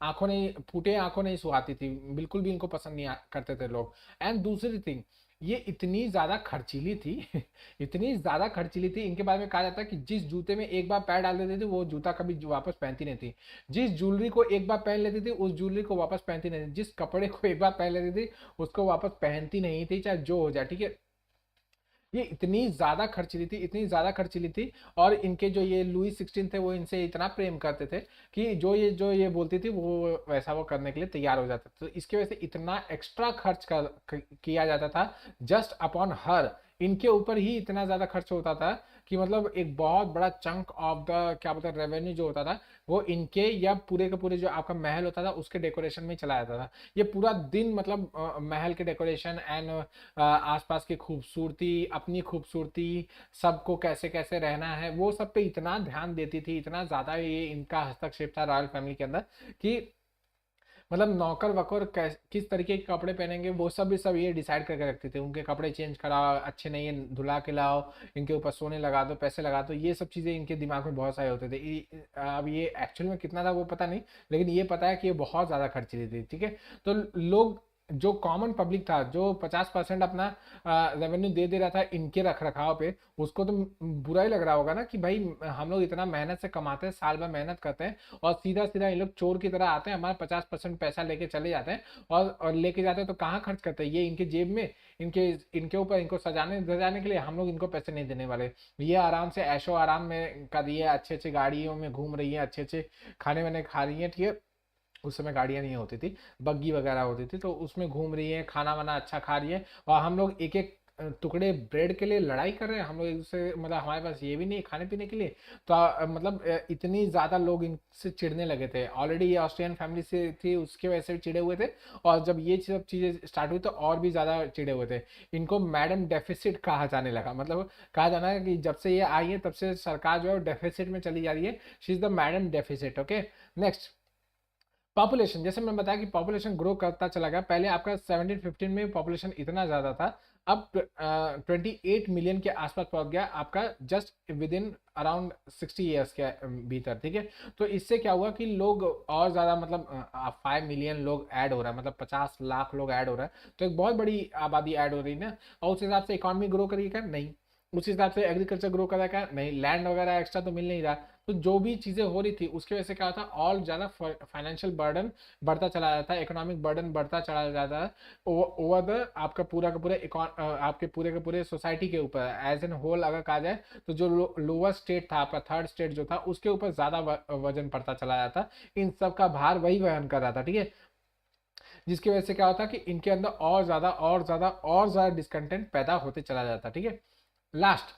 आंखों नहीं फूटे, आंखों नहीं सुहाती थी, बिल्कुल भी इनको पसंद नहीं करते थे लोग। एंड दूसरी थिंग, ये इतनी ज्यादा खर्चीली थी इतनी ज्यादा खर्चीली थी, इनके बारे में कहा जाता है कि जिस जूते में एक बार पैर डाल देती थी वो जूता कभी वापस पहनती नहीं थी। जिस ज्वेलरी को एक बार पहन लेती थी उस ज्वेलरी को वापस पहनती नहीं थी। जिस कपड़े को एक बार पहन लेती थी उसको वापस पहनती नहीं थी, चाहे जो हो जाए, ठीक है। ये इतनी ज्यादा खर्चीली थी, इतनी ज्यादा खर्चीली थी। और इनके जो ये लुई 16 थे वो इनसे इतना प्रेम करते थे कि जो ये बोलती थी वो वैसा वो करने के लिए तैयार हो जाते थे। तो इसकी वजह से इतना एक्स्ट्रा किया जाता था जस्ट अपॉन हर। इनके ऊपर ही इतना ज्यादा खर्च होता था कि मतलब एक बहुत बड़ा चंक ऑफ द क्या बोलते हैं रेवेन्यू जो होता था वो इनके या पूरे के पूरे जो आपका महल होता था उसके डेकोरेशन में चला जाता था। ये पूरा दिन मतलब महल के डेकोरेशन एंड आसपास की खूबसूरती, अपनी खूबसूरती, सबको कैसे कैसे रहना है वो सब पे इतना ध्यान देती थी, इतना ज्यादा ये इनका हस्तक्षेप था रॉयल फैमिली के अंदर कि मतलब नौकर वकोर किस तरीके के कपड़े पहनेंगे वो सब ये डिसाइड करके रखते थे। उनके कपड़े चेंज कराओ, अच्छे नहीं है धुला के लाओ, इनके ऊपर सोने लगा दो, पैसे लगा दो, ये सब चीज़ें इनके दिमाग में बहुत सारे होते थे। अब ये एक्चुअल में कितना था वो पता नहीं, लेकिन ये पता है कि ये बहुत ज़्यादा खर्चीली थी, ठीक है। तो लोग, जो कॉमन पब्लिक था, जो 50% अपना रेवेन्यू दे रहा था इनके रख रखाव पे, उसको तो बुरा ही लग रहा होगा ना कि भाई हम लोग इतना मेहनत से कमाते हैं, साल भर मेहनत करते हैं, और सीधा सीधा इन लोग चोर की तरह आते हैं, हमारा 50% पैसा लेके चले जाते हैं, और लेके जाते हैं तो कहाँ खर्च करते हैं, ये इनके जेब में, इनके इनके ऊपर, इनको सजाने धजाने के लिए हम लोग इनको पैसे नहीं देने वाले। ये आराम से ऐशो आराम में कर रही है, अच्छे अच्छे गाड़ियों में घूम रही है, अच्छे अच्छे खाने वाने खा रही है, ठीक है। उस समय गाड़ियाँ नहीं होती थी, बग्गी वगैरह होती थी, तो उसमें घूम रही है, खाना वाना अच्छा खा रही है, और हम लोग एक एक टुकड़े ब्रेड के लिए लड़ाई कर रहे हैं। हम लोग एक दूसरे, मतलब हमारे पास ये भी नहीं है खाने पीने के लिए। तो मतलब इतनी ज़्यादा लोग इनसे चिढ़ने लगे थे। ऑलरेडी ये ऑस्ट्रियन फैमिली से थी, उसके वजह से भी चिढ़े हुए थे, और जब ये सब चीज़ें स्टार्ट हुई तो और भी ज़्यादा चिढ़े हुए थे। इनको मैडम डेफिसिट कहा जाने लगा, मतलब कहा जाना है कि जब से ये आई है तब से सरकार जो है डेफिसिट में चली जा रही है। She is the madam deficit. Okay, next, population. जैसे मैंने बताया कि पॉपुलेशन ग्रो करता चला गया। पहले आपका 1715 में पॉपुलेशन इतना ज़्यादा था, अब 28 मिलियन के आसपास पहुंच गया आपका, just with in around 60 years के भीतर, ठीक है। तो इससे क्या हुआ कि लोग और ज़्यादा, मतलब 5 मिलियन लोग ऐड हो रहा है, मतलब 50 लाख लोग ऐड हो रहा है, तो एक बहुत बड़ी आबादी ऐड हो रही है ना। और उस हिसाब से इकॉनमी ग्रो करेगी क्या? नहीं। उस हिसाब से एग्रीकल्चर ग्रो कर रहा है क्या? नहीं। लैंड वगैरह एक्स्ट्रा तो मिल नहीं रहा। तो जो भी चीज़ें हो रही थी उसकी वजह से क्या होता, और ज़्यादा फाइनेंशियल बर्डन बढ़ता चला जाता है, इकोनॉमिक बर्डन बढ़ता चला जाता है ओवर द आपका पूरा का पूरा आपके पूरे के पूरे सोसाइटी के ऊपर एज एन होल अगर कहा जाए, तो जो लोअर स्टेट था आपका, थर्ड स्टेट जो था, उसके ऊपर ज़्यादा वजन पड़ता चला जाता। इन सब का भार वही वहन कर रहा था, ठीक है। जिसकी वजह से क्या होता कि इनके अंदर और ज़्यादा और ज़्यादा और ज़्यादा डिस्कंटेंट पैदा होते चला जाता, ठीक है। Last,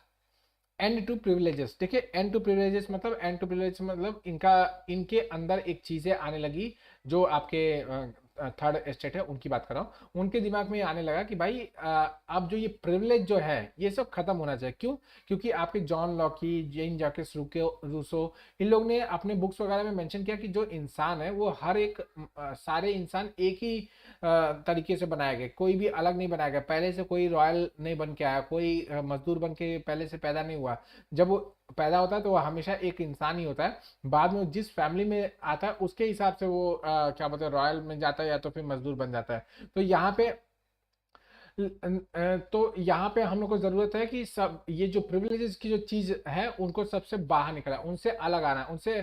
end to privileges. देखिए, एंड टू प्रिविलेजेस मतलब, एंड टू प्रिविलेजेस मतलब इनका, इनके अंदर एक चीजें आने लगी, जो आपके थर्ड स्टेट है उनकी बात कर रहा हूँ, उनके दिमाग में ये आने लगा कि भाई अब जो ये प्रिविलेज जो है ये सब खत्म होना चाहिए। क्यों? क्योंकि आपके जॉन लॉकी, जेन जाकिस रूसो, इन लोग ने अपने बुक्स वगैरह में मेंशन किया कि जो इंसान है वो हर एक, सारे इंसान एक ही तरीके से बनाया गया, कोई भी अलग नहीं बनाया गया। पहले से कोई रॉयल नहीं बन के आया, कोई मजदूर बन के पहले से पैदा नहीं हुआ। जब वो पैदा होता है तो वो हमेशा एक इंसान ही होता है। बाद में जिस फैमिली में आता है उसके हिसाब से वो क्या बोलते हैं, रॉयल में जाता है या तो फिर मजदूर बन जाता है। तो यहाँ पे तो यहाँ पे हम लोग को जरूरत है कि सब ये जो प्रिविलेजेस की जो चीज है उनको सबसे बाहर निकलना, उनसे अलग आना, उनसे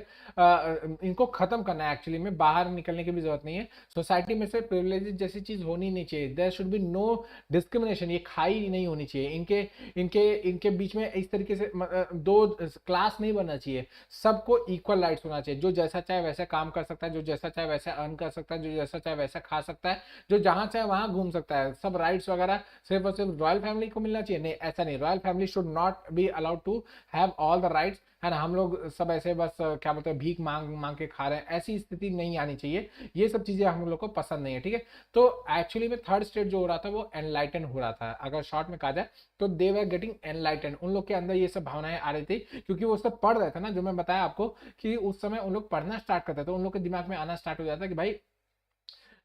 इनको खत्म करना है। एक्चुअली में बाहर निकलने की भी जरूरत नहीं है। सोसाइटी में से प्रिविलेजेस जैसी चीज होनी नहीं चाहिए। There should be no discrimination, ये खाई नहीं होनी चाहिए। इनके इनके इनके बीच में इस तरीके से दो क्लास नहीं बनना चाहिए। सबको इक्वल राइट्स होना चाहिए। जो जैसा चाहे वैसा काम कर सकता है, जो जैसा चाहे वैसा अर्न कर सकता है, जो जैसा चाहे वैसा खा सकता है, जो जहां चाहे वहां घूम सकता है। सब राइट्स वगैरह सिर्फ और सिर्फ रॉयल फैमिली को मिलना चाहिए? नहीं, ऐसा नहीं। Royal family should not be allowed to have all the rights, है ना। हम लोग सब ऐसे बस क्या बोलते हैं, भीख मांग मांग के खा रहे हैं, ऐसी स्थिति नहीं आनी चाहिए। ये सब चीजें हम लोग को पसंद नहीं है, ठीक है। तो एक्चुअली में थर्ड स्टेट जो हो रहा था वो एनलाइटन हो रहा था, अगर शॉर्ट में कहा जाए तो दे वर गेटिंग एनलाइटन। उन लोग के अंदर ये सब भावनाएं आ रही थी, क्योंकि वो सब पढ़ रहे थे ना, जो मैं बताया आपको कि उस समय उन लोग पढ़ना स्टार्ट करते थे, उन लोग के दिमाग में आना स्टार्ट हो जाता कि भाई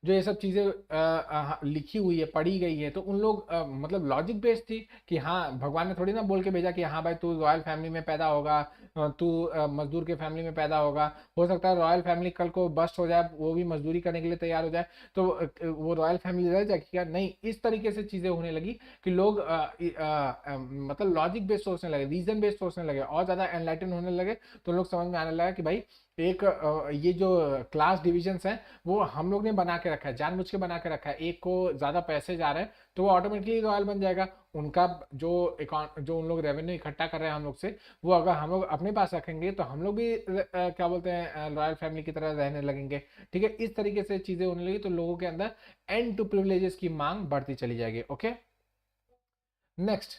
जो ये सब चीज़ें लिखी हुई है, पढ़ी गई है, तो उन लोग मतलब लॉजिक बेस्ड थी कि हाँ, भगवान ने थोड़ी ना बोल के भेजा कि हाँ भाई तू रॉयल फैमिली में पैदा होगा, तू मजदूर के फैमिली में पैदा होगा। हो सकता है रॉयल फैमिली कल को बस्ट हो जाए, वो भी मजदूरी करने के लिए तैयार हो जाए, तो वो रॉयल फैमिली रह जाएगी क्या? नहीं। इस तरीके से चीज़ें होने लगी कि लोग मतलब लॉजिक बेस्ड सोचने लगे, रीजन बेस्ड सोचने लगे, और ज़्यादा एनलाइटन होने लगे। तो लोग समझ में आने लगा कि भाई एक ये जो क्लास डिविजन्स हैं वो हम लोग ने बना के रखा है, जानबूझ के बना के रखा है। एक को ज्यादा पैसे जा रहे हैं तो वो ऑटोमेटिकली रॉयल बन जाएगा। उनका जो जो उन लोग रेवेन्यू इकट्ठा कर रहे हैं हम लोग से, वो अगर हम लोग अपने पास रखेंगे तो हम लोग भी क्या बोलते हैं, रॉयल फैमिली की तरह रहने लगेंगे, ठीक है। इस तरीके से चीजें होने लगी, तो लोगों के अंदर एंड टू प्रिविलेजेस की मांग बढ़ती चली जाएगी। Okay, next,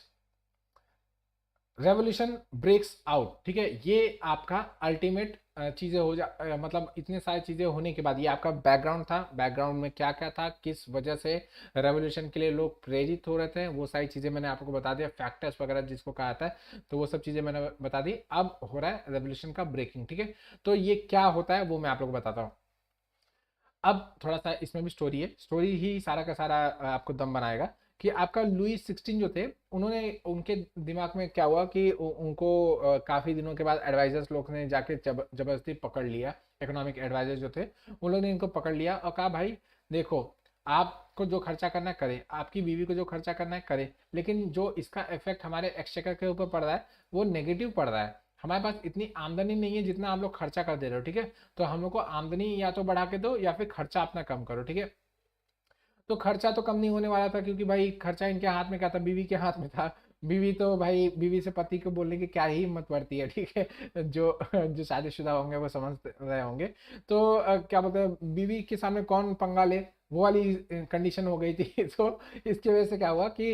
revolution breaks out, ठीक है। ये आपका अल्टीमेट चीजें हो जा मतलब इतने सारी चीजें होने के बाद, ये आपका बैकग्राउंड था। बैकग्राउंड में क्या क्या था, किस वजह से रेवोल्यूशन के लिए लोग प्रेरित हो रहे थे, वो सारी चीजें मैंने आपको बता दिया, फैक्टर्स वगैरह जिसको कहा था, तो वो सब चीजें मैंने बता दी। अब हो रहा है रेवोल्यूशन का ब्रेकिंग, ठीक है। तो ये क्या होता है वो मैं आप लोग को बताता हूँ। अब थोड़ा सा इसमें भी स्टोरी है, स्टोरी ही सारा का सारा आपको दम बनाएगा कि आपका लुई 16 जो थे, उन्होंने उनके दिमाग में क्या हुआ कि उनको काफ़ी दिनों के बाद एडवाइजर्स लोग ने जाके जबरदस्ती पकड़ लिया, इकोनॉमिक एडवाइजर जो थे उन लोगों ने इनको पकड़ लिया और कहा भाई देखो, आपको जो खर्चा करना है करे, आपकी बीवी को जो खर्चा करना है करे, लेकिन जो इसका इफेक्ट हमारे एक्सचेकर के ऊपर पड़ रहा है वो नेगेटिव पड़ रहा है। हमारे पास इतनी आमदनी नहीं है जितना आप लोग खर्चा कर दे रहे हो, ठीक है, तो हम लोग को आमदनी या तो बढ़ा के दो या फिर खर्चा अपना कम करो, ठीक है। तो खर्चा तो कम नहीं होने वाला था क्योंकि भाई खर्चा इनके हाथ में क्या था, बीवी के हाथ में था। बीवी तो भाई, बीवी से पति को बोलने की क्या ही हिम्मत पड़ती है, ठीक है। जो जो शादीशुदा होंगे वो समझ रहे होंगे। तो क्या बोलते हैं, बीवी के सामने कौन पंगा ले, वो वाली कंडीशन हो गई थी। तो इसकी वजह से क्या हुआ कि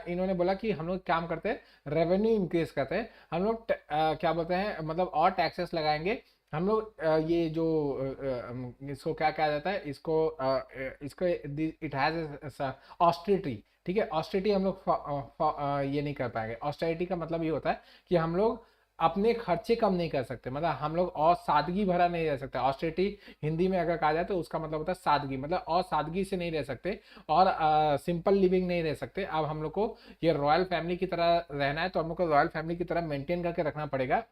इन्होंने बोला कि हम लोग काम करते हैं, रेवेन्यू इंक्रीज करते हैं, हम लोग क्या बोलते हैं, मतलब और टैक्सेस लगाएंगे हम लोग। ये जो इसको क्या कहा जाता है, इसको इट हैज ऑस्टेरिटी, ठीक है। ऑस्टेरिटी हम लोग ये नहीं कर पाएंगे। ऑस्टेरिटी का मतलब ये होता है कि हम लोग अपने खर्चे कम नहीं कर सकते, मतलब हम लोग और सादगी भरा नहीं रह सकते। ऑस्टेरिटी हिंदी में अगर कहा जाए तो उसका मतलब होता है सादगी, मतलब और सादगी से नहीं रह सकते और सिंपल लिविंग नहीं रह सकते। अब हम लोग को ये रॉयल फैमिली की तरह रहना है तो हम लोग को रॉयल फैमिली की तरह मेंटेन करके रखना पड़ेगा,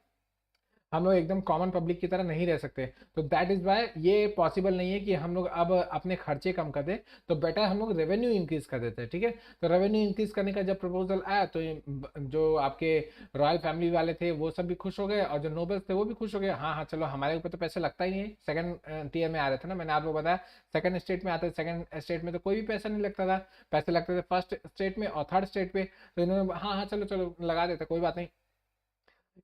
हम लोग एकदम कॉमन पब्लिक की तरह नहीं रह सकते। तो दैट इज वाई ये पॉसिबल नहीं है कि हम लोग अब अपने खर्चे कम कर दें, तो बेटर हम लोग रेवेन्यू इंक्रीज कर देते हैं, ठीक है। तो रेवेन्यू इंक्रीज करने का जब प्रपोजल आया तो जो आपके रॉयल फैमिली वाले थे वो सब भी खुश हो गए और जो नोबल्स थे वो भी खुश हो गए। हाँ हाँ चलो, हमारे ऊपर तो पैसे लगता ही नहीं है। सेकंड टीयर में आ रहे थे ना, मैंने आप लोग बताया सेकंड स्टेट में आते थे, सेकंड स्टेट में तो कोई भी पैसा नहीं लगता था, पैसे लगते थे फर्स्ट स्टेट में और थर्ड स्टेट पे। तो इन्होंने हाँ हाँ चलो चलो लगा देते, कोई बात नहीं।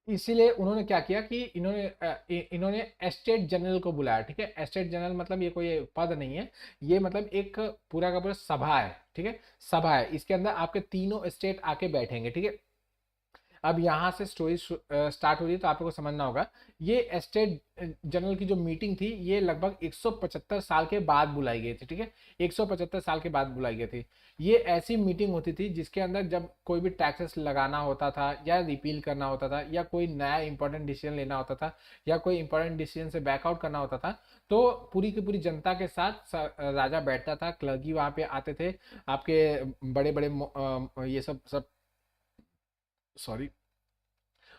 इसीलिए उन्होंने क्या किया कि इन्होंने एस्टेट जनरल को बुलाया, ठीक है। एस्टेट जनरल मतलब ये कोई पद नहीं है, ये मतलब एक पूरा का पूरा सभा है, ठीक है। सभा है, इसके अंदर आपके तीनों स्टेट आके बैठेंगे, ठीक है। अब यहाँ से स्टोरी स्टार्ट हो रही है तो आप लोगों को समझना होगा। ये एस्टेट जनरल की जो मीटिंग थी ये लगभग 175 साल के बाद बुलाई गई थी, ठीक है। 175 साल के बाद बुलाई गई थी। ये ऐसी मीटिंग होती थी जिसके अंदर जब कोई भी टैक्सेस लगाना होता था या रिपील करना होता था या कोई नया इंपॉर्टेंट डिसीजन लेना होता था या कोई इंपॉर्टेंट डिसीजन से बैकआउट करना होता था, तो पूरी की पूरी जनता के साथ राजा बैठता था, क्लर्की वहां पे आते थे, आपके बड़े बड़े ये सब सब सॉरी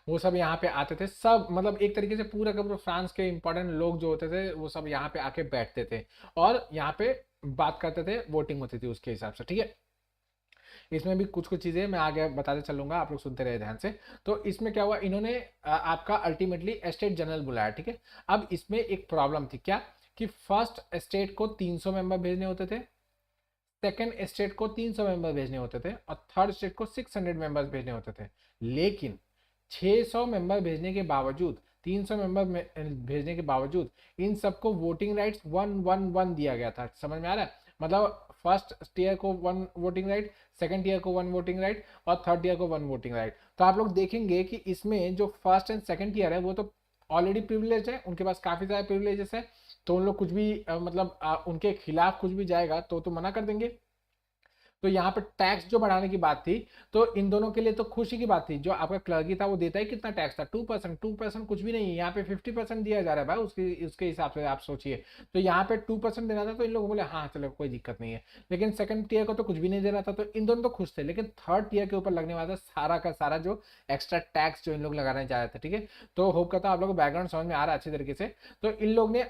वो सब यहाँ पे आते थे सब, मतलब एक तरीके से पूरा का पूरा फ्रांस के इंपॉर्टेंट लोग जो होते थे वो सब यहाँ पे आके बैठते थे और यहाँ पे बात करते थे, वोटिंग होती थी उसके हिसाब से, ठीक है। इसमें भी कुछ कुछ चीजें मैं आगे बताते चलूंगा, आप लोग सुनते रहे ध्यान से। तो इसमें क्या हुआ, इन्होंने आपका अल्टीमेटली एस्टेट जनरल बुलाया, ठीक है। अब इसमें एक प्रॉब्लम थी क्या, कि फर्स्ट स्टेट को 300 मेंबर भेजने होते थे, सेकेंड स्टेट को 300 मेंबर भेजने होते थे और थर्ड स्टेट को 600 मेंबर्स भेजने होते थे। लेकिन 600 मेंबर भेजने के बावजूद, 300 मेंबर भेजने के बावजूद इन सबको वोटिंग राइट्स 111 दिया गया था। समझ में आ रहा है, मतलब फर्स्ट टीयर को 1 वोटिंग राइट, सेकंड टीयर को 1 वोटिंग राइट और थर्ड टीयर को 1 वोटिंग राइट। तो आप लोग देखेंगे कि इसमें जो फर्स्ट एंड सेकंड टीयर है वो तो ऑलरेडी प्रिविलेज है, उनके पास काफी सारे प्रिविलेजेस है, तो उन लोग कुछ भी मतलब उनके खिलाफ कुछ भी जाएगा तो मना कर देंगे। तो यहाँ पे टैक्स जो बढ़ाने की बात थी, तो इन दोनों के लिए तो खुशी की बात थी। जो आपका क्लर्की था वो देता है कितना टैक्स था, 2%। 2% कुछ भी नहीं है, यहाँ पे 50% दिया जा रहा है भाई, उसके हिसाब से आप सोचिए। तो यहाँ पे 2% देना था तो इन लोगों बोले हाँ चलो कोई दिक्कत नहीं है। लेकिन सेकंड टीयर को तो कुछ भी नहीं देना था, तो इन दोनों तो खुश थे। लेकिन थर्ड टीयर के ऊपर लगने वाला था सारा का सारा जो एक्स्ट्रा टैक्स जो इन लोग लगाने जा रहे थे, ठीक है। तो होप करता हूँ आप लोग को बैकग्राउंड समझ में आ रहा है अच्छी तरीके से। तो इन लोग ने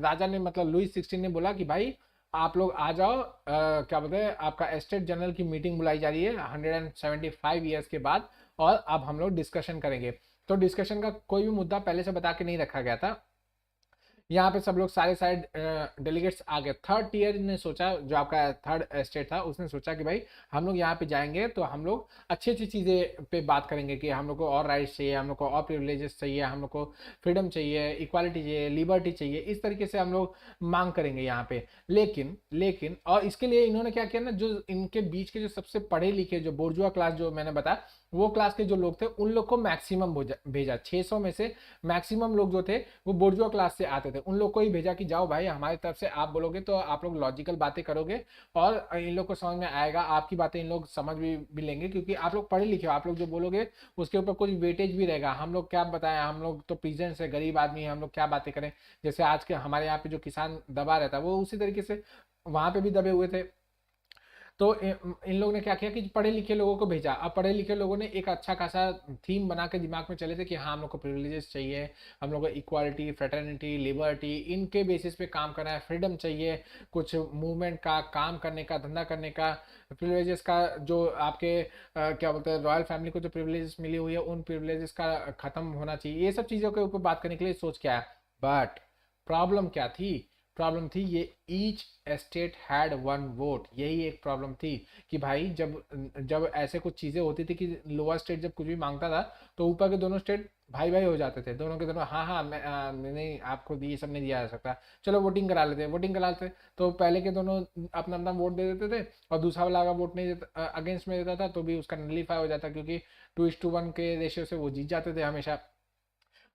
राजा ने मतलब लुई 16 ने बोला कि भाई आप लोग आ जाओ, क्या बोलते हैं, आपका एस्टेट जनरल की मीटिंग बुलाई जा रही है 175 ईयर्स के बाद और अब हम लोग डिस्कशन करेंगे। तो डिस्कशन का कोई भी मुद्दा पहले से बता के नहीं रखा गया था, यहाँ पे सब लोग सारे सारे डेलीगेट्स आ गए। थर्ड टीयर ने सोचा, जो आपका थर्ड स्टेट था उसने सोचा कि भाई हम लोग यहाँ पे जाएंगे तो हम लोग अच्छी अच्छी चीज़ें पे बात करेंगे कि हम लोग को और राइट्स चाहिए, हम लोग को और प्रिविलेजेस चाहिए, हम लोग को फ्रीडम चाहिए, इक्वालिटी चाहिए, लिबर्टी चाहिए, इस तरीके से हम लोग मांग करेंगे यहाँ पे। लेकिन लेकिन और इसके लिए इन्होंने क्या किया ना, जो इनके बीच के जो सबसे पढ़े लिखे जो बोर्जुआ क्लास जो मैंने बताया वो क्लास के जो लोग थे उन लोग को मैक्सिमम भेजा 600 में से मैक्सिमम लोग जो थे वो बोर्जुआ क्लास से आते थे, उन लोग को ही भेजा कि जाओ भाई हमारी तरफ से आप बोलोगे तो आप लोग लॉजिकल बातें करोगे और इन लोग को समझ में आएगा, आपकी बातें इन लोग समझ भी लेंगे क्योंकि आप लोग पढ़े लिखे हो, आप लोग जो बोलोगे उसके ऊपर कुछ वेटेज भी रहेगा। हम लोग क्या बताएं, हम लोग तो पीजेंट्स है, गरीब आदमी है, हम लोग क्या बातें करें। जैसे आज के हमारे यहाँ पे जो किसान दबा रहता है वो उसी तरीके से वहां पे भी दबे हुए थे। तो इन लोगों ने क्या किया कि पढ़े लिखे लोगों को भेजा। अब पढ़े लिखे लोगों ने एक अच्छा खासा थीम बना के दिमाग में चले थे कि हाँ हम लोग को प्रिविलेजेस चाहिए, हम लोग को इक्वालिटी, फ्रेटर्निटी, लिबर्टी, इनके बेसिस पे काम करना है, फ्रीडम चाहिए, कुछ मूवमेंट का, काम करने का, धंधा करने का, प्रिविलेजेस का जो आपके क्या बोलते हैं रॉयल फैमिली को जो प्रिविलेजेस मिली हुई है उन प्रिविलेजेस का खत्म होना चाहिए। ये सब चीज़ों के ऊपर बात करने के लिए सोच के आया। बट प्रॉब्लम क्या थी? प्रॉब्लम थी ये each state had one vote. यही एक प्रॉब्लम थी कि भाई जब जब ऐसे कुछ चीज़ें होती थी कि लोअर स्टेट जब कुछ भी मांगता था तो ऊपर के दोनों स्टेट भाई भाई हो जाते थे, दोनों के दोनों हाँ हाँ नहीं आपको ये सब नहीं दिया जा सकता, चलो वोटिंग करा लेते, वोटिंग करा लेते। तो पहले के दोनों अपना अपना वोट दे देते थे और दूसरा वाला अगर वोट नहीं देता, अगेंस्ट में देता था तो भी उसका नलीफाई हो जाता क्योंकि 2:1 के रेशियो से वो जीत जाते थे हमेशा।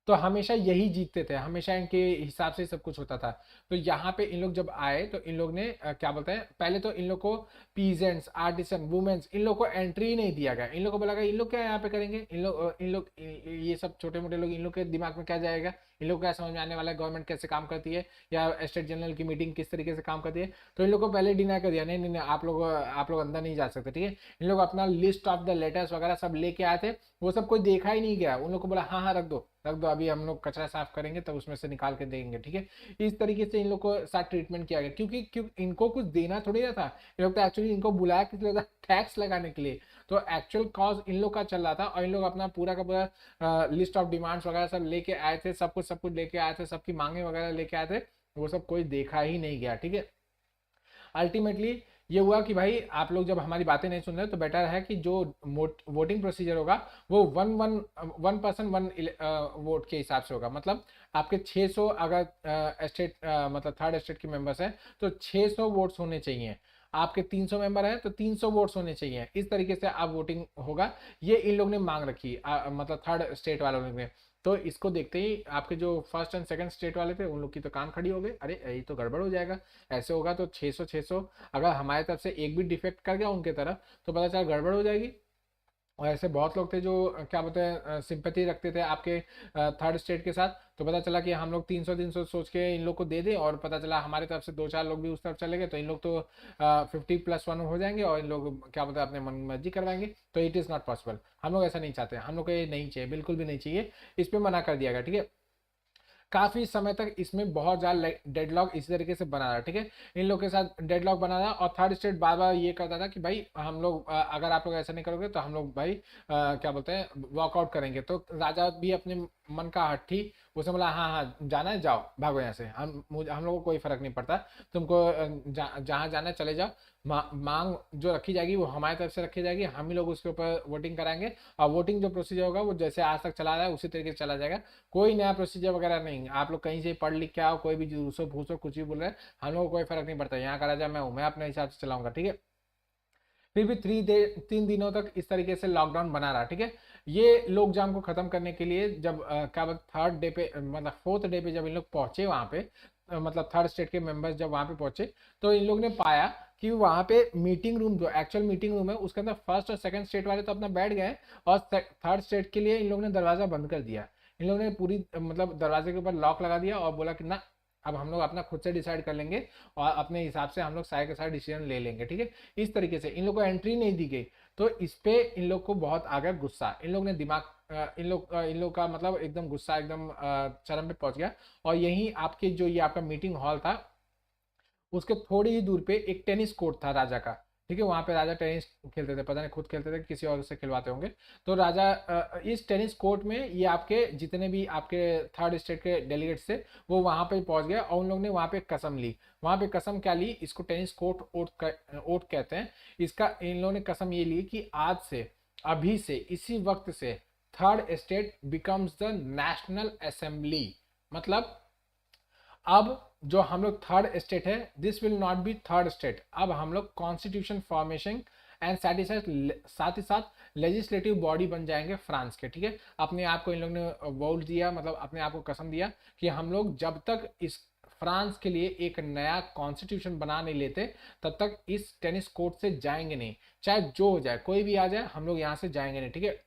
तो हमेशा यही जीतते थे, हमेशा इनके हिसाब से सब कुछ होता था। तो यहाँ पे इन लोग जब आए तो इन लोग ने क्या बोलते हैं, पहले तो इन लोग को पीजेंट्स, आर्टिसन, वुमेन्स, इन लोग को एंट्री ही नहीं दिया गया। इन लोग को बोला गया इन लोग क्या यहाँ पे करेंगे, इन लोग ये सब छोटे मोटे लोग, इन लोग के दिमाग में क्या जाएगा, इन लोग क्या समझ में आने वाला है गवर्नमेंट कैसे काम करती है या स्टेट जनरल की मीटिंग किस तरीके से काम करती है। तो इन लोग को पहले डिनाई कर दिया, नहीं नहीं नहीं आप लोग अंदर नहीं जा सकते, ठीक है। इन लोग अपना लिस्ट ऑफ द लेटर्स वगैरह सब लेके आए थे, वो सब कोई देखा ही नहीं गया। उन लोग को बोला हाँ हाँ रख दो रख दो, अभी हम लोग कचरा साफ करेंगे तब उसमें से निकाल के देंगे, ठीक है। इस तरीके से इन लोग को साथ ट्रीटमेंट किया गया क्योंकि इनको कुछ देना थोड़ी ना था। इन लोग तो एक्चुअली इनको बुलाया किस लिए था, टैक्स लगाने के लिए। तो एक्चुअल कॉज इन लोग का चल रहा था और इन लोग अपना पूरा का पूरा लिस्ट ऑफ डिमांड्स वगैरह सब लेके आए थे, सब कुछ लेके आए थे, सबकी मांगे वगैरह लेके आए थे, वो सब कोई देखा ही नहीं गया, ठीक है। अल्टीमेटली ये हुआ कि भाई आप लोग जब हमारी बातें नहीं सुन रहे तो बेटर है कि जो वोटिंग प्रोसीजर होगा वो वन पर्सन वन वोट के हिसाब से होगा। मतलब आपके 600 अगर स्टेट मतलब थर्ड स्टेट के मेंबर्स हैं तो 600 वोट्स होने चाहिए, आपके 300 मेंबर हैं तो 300 वोट्स होने चाहिए। इस तरीके से आप वोटिंग होगा, ये इन लोग ने मांग रखी मतलब थर्ड स्टेट वालों ने। तो इसको देखते ही आपके जो फर्स्ट एंड सेकंड स्टेट वाले थे उन लोग की तो कान खड़ी हो गई, अरे ये तो गड़बड़ हो जाएगा, ऐसे होगा तो 600 अगर हमारे तरफ से एक भी डिफेक्ट कर गया उनके तरफ तो पता चला गड़बड़ हो जाएगी। और ऐसे बहुत लोग थे जो क्या बोलते हैं सिंपैथी रखते थे आपके थर्ड स्टेट के साथ। तो पता चला कि हम लोग 300 सोच के इन लोग को दे दें और पता चला हमारे तरफ से 2-4 लोग भी उस तरफ चले गए तो इन लोग तो 50+1 हो जाएंगे और इन लोग क्या बोलते हैं अपने मन मर्जी करवाएंगे। तो इट इज़ नॉट पॉसिबल, हम लोग ऐसा नहीं चाहते, हम लोग को ये नहीं चाहिए, बिल्कुल भी नहीं चाहिए। इस पर मना कर दिया गया, ठीक है। काफी समय तक इसमें बहुत ज्यादा डेडलॉक इसी तरीके से बना रहा, ठीक है। इन लोग के साथ डेडलॉक बना रहा और थर्ड स्टेट बार बार ये करता था कि भाई हम लोग अगर आप लोग ऐसा नहीं करोगे तो हम लोग भाई क्या बोलते हैं वॉकआउट करेंगे। तो राजा भी अपने मन का हट्टी, उसने बोला हाँ हाँ जाना है जाओ भागो यहाँ से, हम लोगों को कोई फर्क नहीं पड़ता, तुमको जहाँ जाना है चले जाओ। मांग जो रखी जाएगी वो हमारी तरफ से रखी जाएगी, हम ही लोग उसके ऊपर वोटिंग कराएंगे और वोटिंग जो प्रोसीजर होगा वो जैसे आज तक चला रहा है उसी तरीके से चला जाएगा। कोई नया प्रोसीजर वगैरह नहीं, आप लोग कहीं से पढ़ लिख के आओ, कोई भी जूसो फूसो कुछ भी बोल रहे हैं, हम लोग को कोई फर्क नहीं पड़ता, यहाँ का राजा मैं हूँ, मैं अपने हिसाब से चलाऊंगा, ठीक है। फिर भी 3 दिनों तक इस तरीके से लॉकडाउन बना रहा, ठीक है। ये लोक जाम को खत्म करने के लिए जब क्या बोलते थर्ड डे पे मतलब फोर्थ डे पे जब इन लोग पहुंचे वहां पे मतलब थर्ड स्टेट के मेंबर्स जब वहां पे पहुंचे तो इन लोग ने पाया कि वहां पे मीटिंग रूम जो एक्चुअल मीटिंग रूम है उसके अंदर फर्स्ट और सेकंड स्टेट वाले तो अपना बैठ गए और थर्ड स्टेट के लिए इन लोग ने दरवाजा बंद कर दिया। इन लोग ने पूरी मतलब दरवाजे के ऊपर लॉक लगा दिया और बोला कि ना अब हम लोग अपना खुद से डिसाइड कर लेंगे और अपने हिसाब से हम लोग सारे के सारे डिसीजन ले लेंगे, ठीक है। इस तरीके से इन लोग को एंट्री नहीं दी गई। तो इस पे इन लोग को बहुत आ गया गुस्सा, इन लोग ने दिमाग इन लोग का मतलब एकदम गुस्सा एकदम चरम पे पहुंच गया। और यहीं आपके जो ये आपका मीटिंग हॉल था उसके थोड़ी ही दूर पे एक टेनिस कोर्ट था राजा का, ठीक है। वहां पे राजा टेनिस खेलते थे, पता नहीं खुद खेलते थे किसी और से खिलवाते होंगे। तो राजा इस टेनिस कोर्ट में ये आपके जितने भी आपके थर्ड स्टेट के डेलीगेट्स थे वो वहां पे पहुंच गए और उन लोग ने वहां पे कसम ली। वहां पे कसम क्या ली, इसको टेनिस कोर्ट ओट कहते हैं। इसका इन लोगों ने कसम ये ली कि आज से अभी से इसी वक्त से third state becomes the national assembly. मतलब अब जो हम लोग थर्ड स्टेट है this will not be third state, अब हम लोग कॉन्स्टिट्यूशन फॉर्मेशन एंड साथ ही साथ लेजिस्लेटिव बॉडी बन जाएंगे फ्रांस के, ठीक है। अपने आप को इन लोग ने वोट दिया, मतलब अपने आप को कसम दिया कि हम लोग जब तक इस फ्रांस के लिए एक नया कॉन्स्टिट्यूशन बना नहीं लेते तब तक इस टेनिस कोर्ट से जाएंगे नहीं, चाहे जो हो जाए, कोई भी आ जाए, हम लोग यहाँ से जाएंगे नहीं, ठीक है।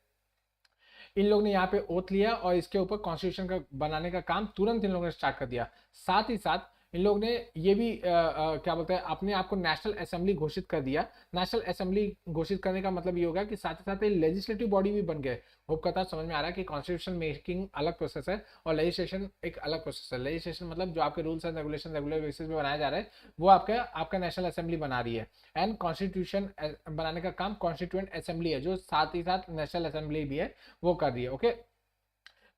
इन लोग ने यहाँ पे ओथ लिया और इसके ऊपर कॉन्स्टिट्यूशन का बनाने का काम तुरंत इन लोगों ने स्टार्ट कर दिया। साथ ही साथ इन लोग ने ये भी क्या बोलते हैं, अपने आप को नेशनल असेंबली घोषित कर दिया। नेशनल असेंबली घोषित करने का मतलब ये होगा कि साथ ही साथ लेजिस्लेटिव बॉडी भी बन गए। होप करता समझ में आ रहा है कि कॉन्स्टिट्यूशन मेकिंग अलग प्रोसेस है और लेजिस्लेशन एक अलग प्रोसेस है। लेजिस्लेशन मतलब जो आपके rules and regulation regular basis पे बनाए जा रहे हैं, वो आपका नेशनल असेंबली बना रही है। एंड कॉन्स्टिट्यूशन बनाने का काम कॉन्स्टिट्यूएंट असेंबली है, जो साथ ही साथ नेशनल असेंबली भी है, वो कर रही है। ओके,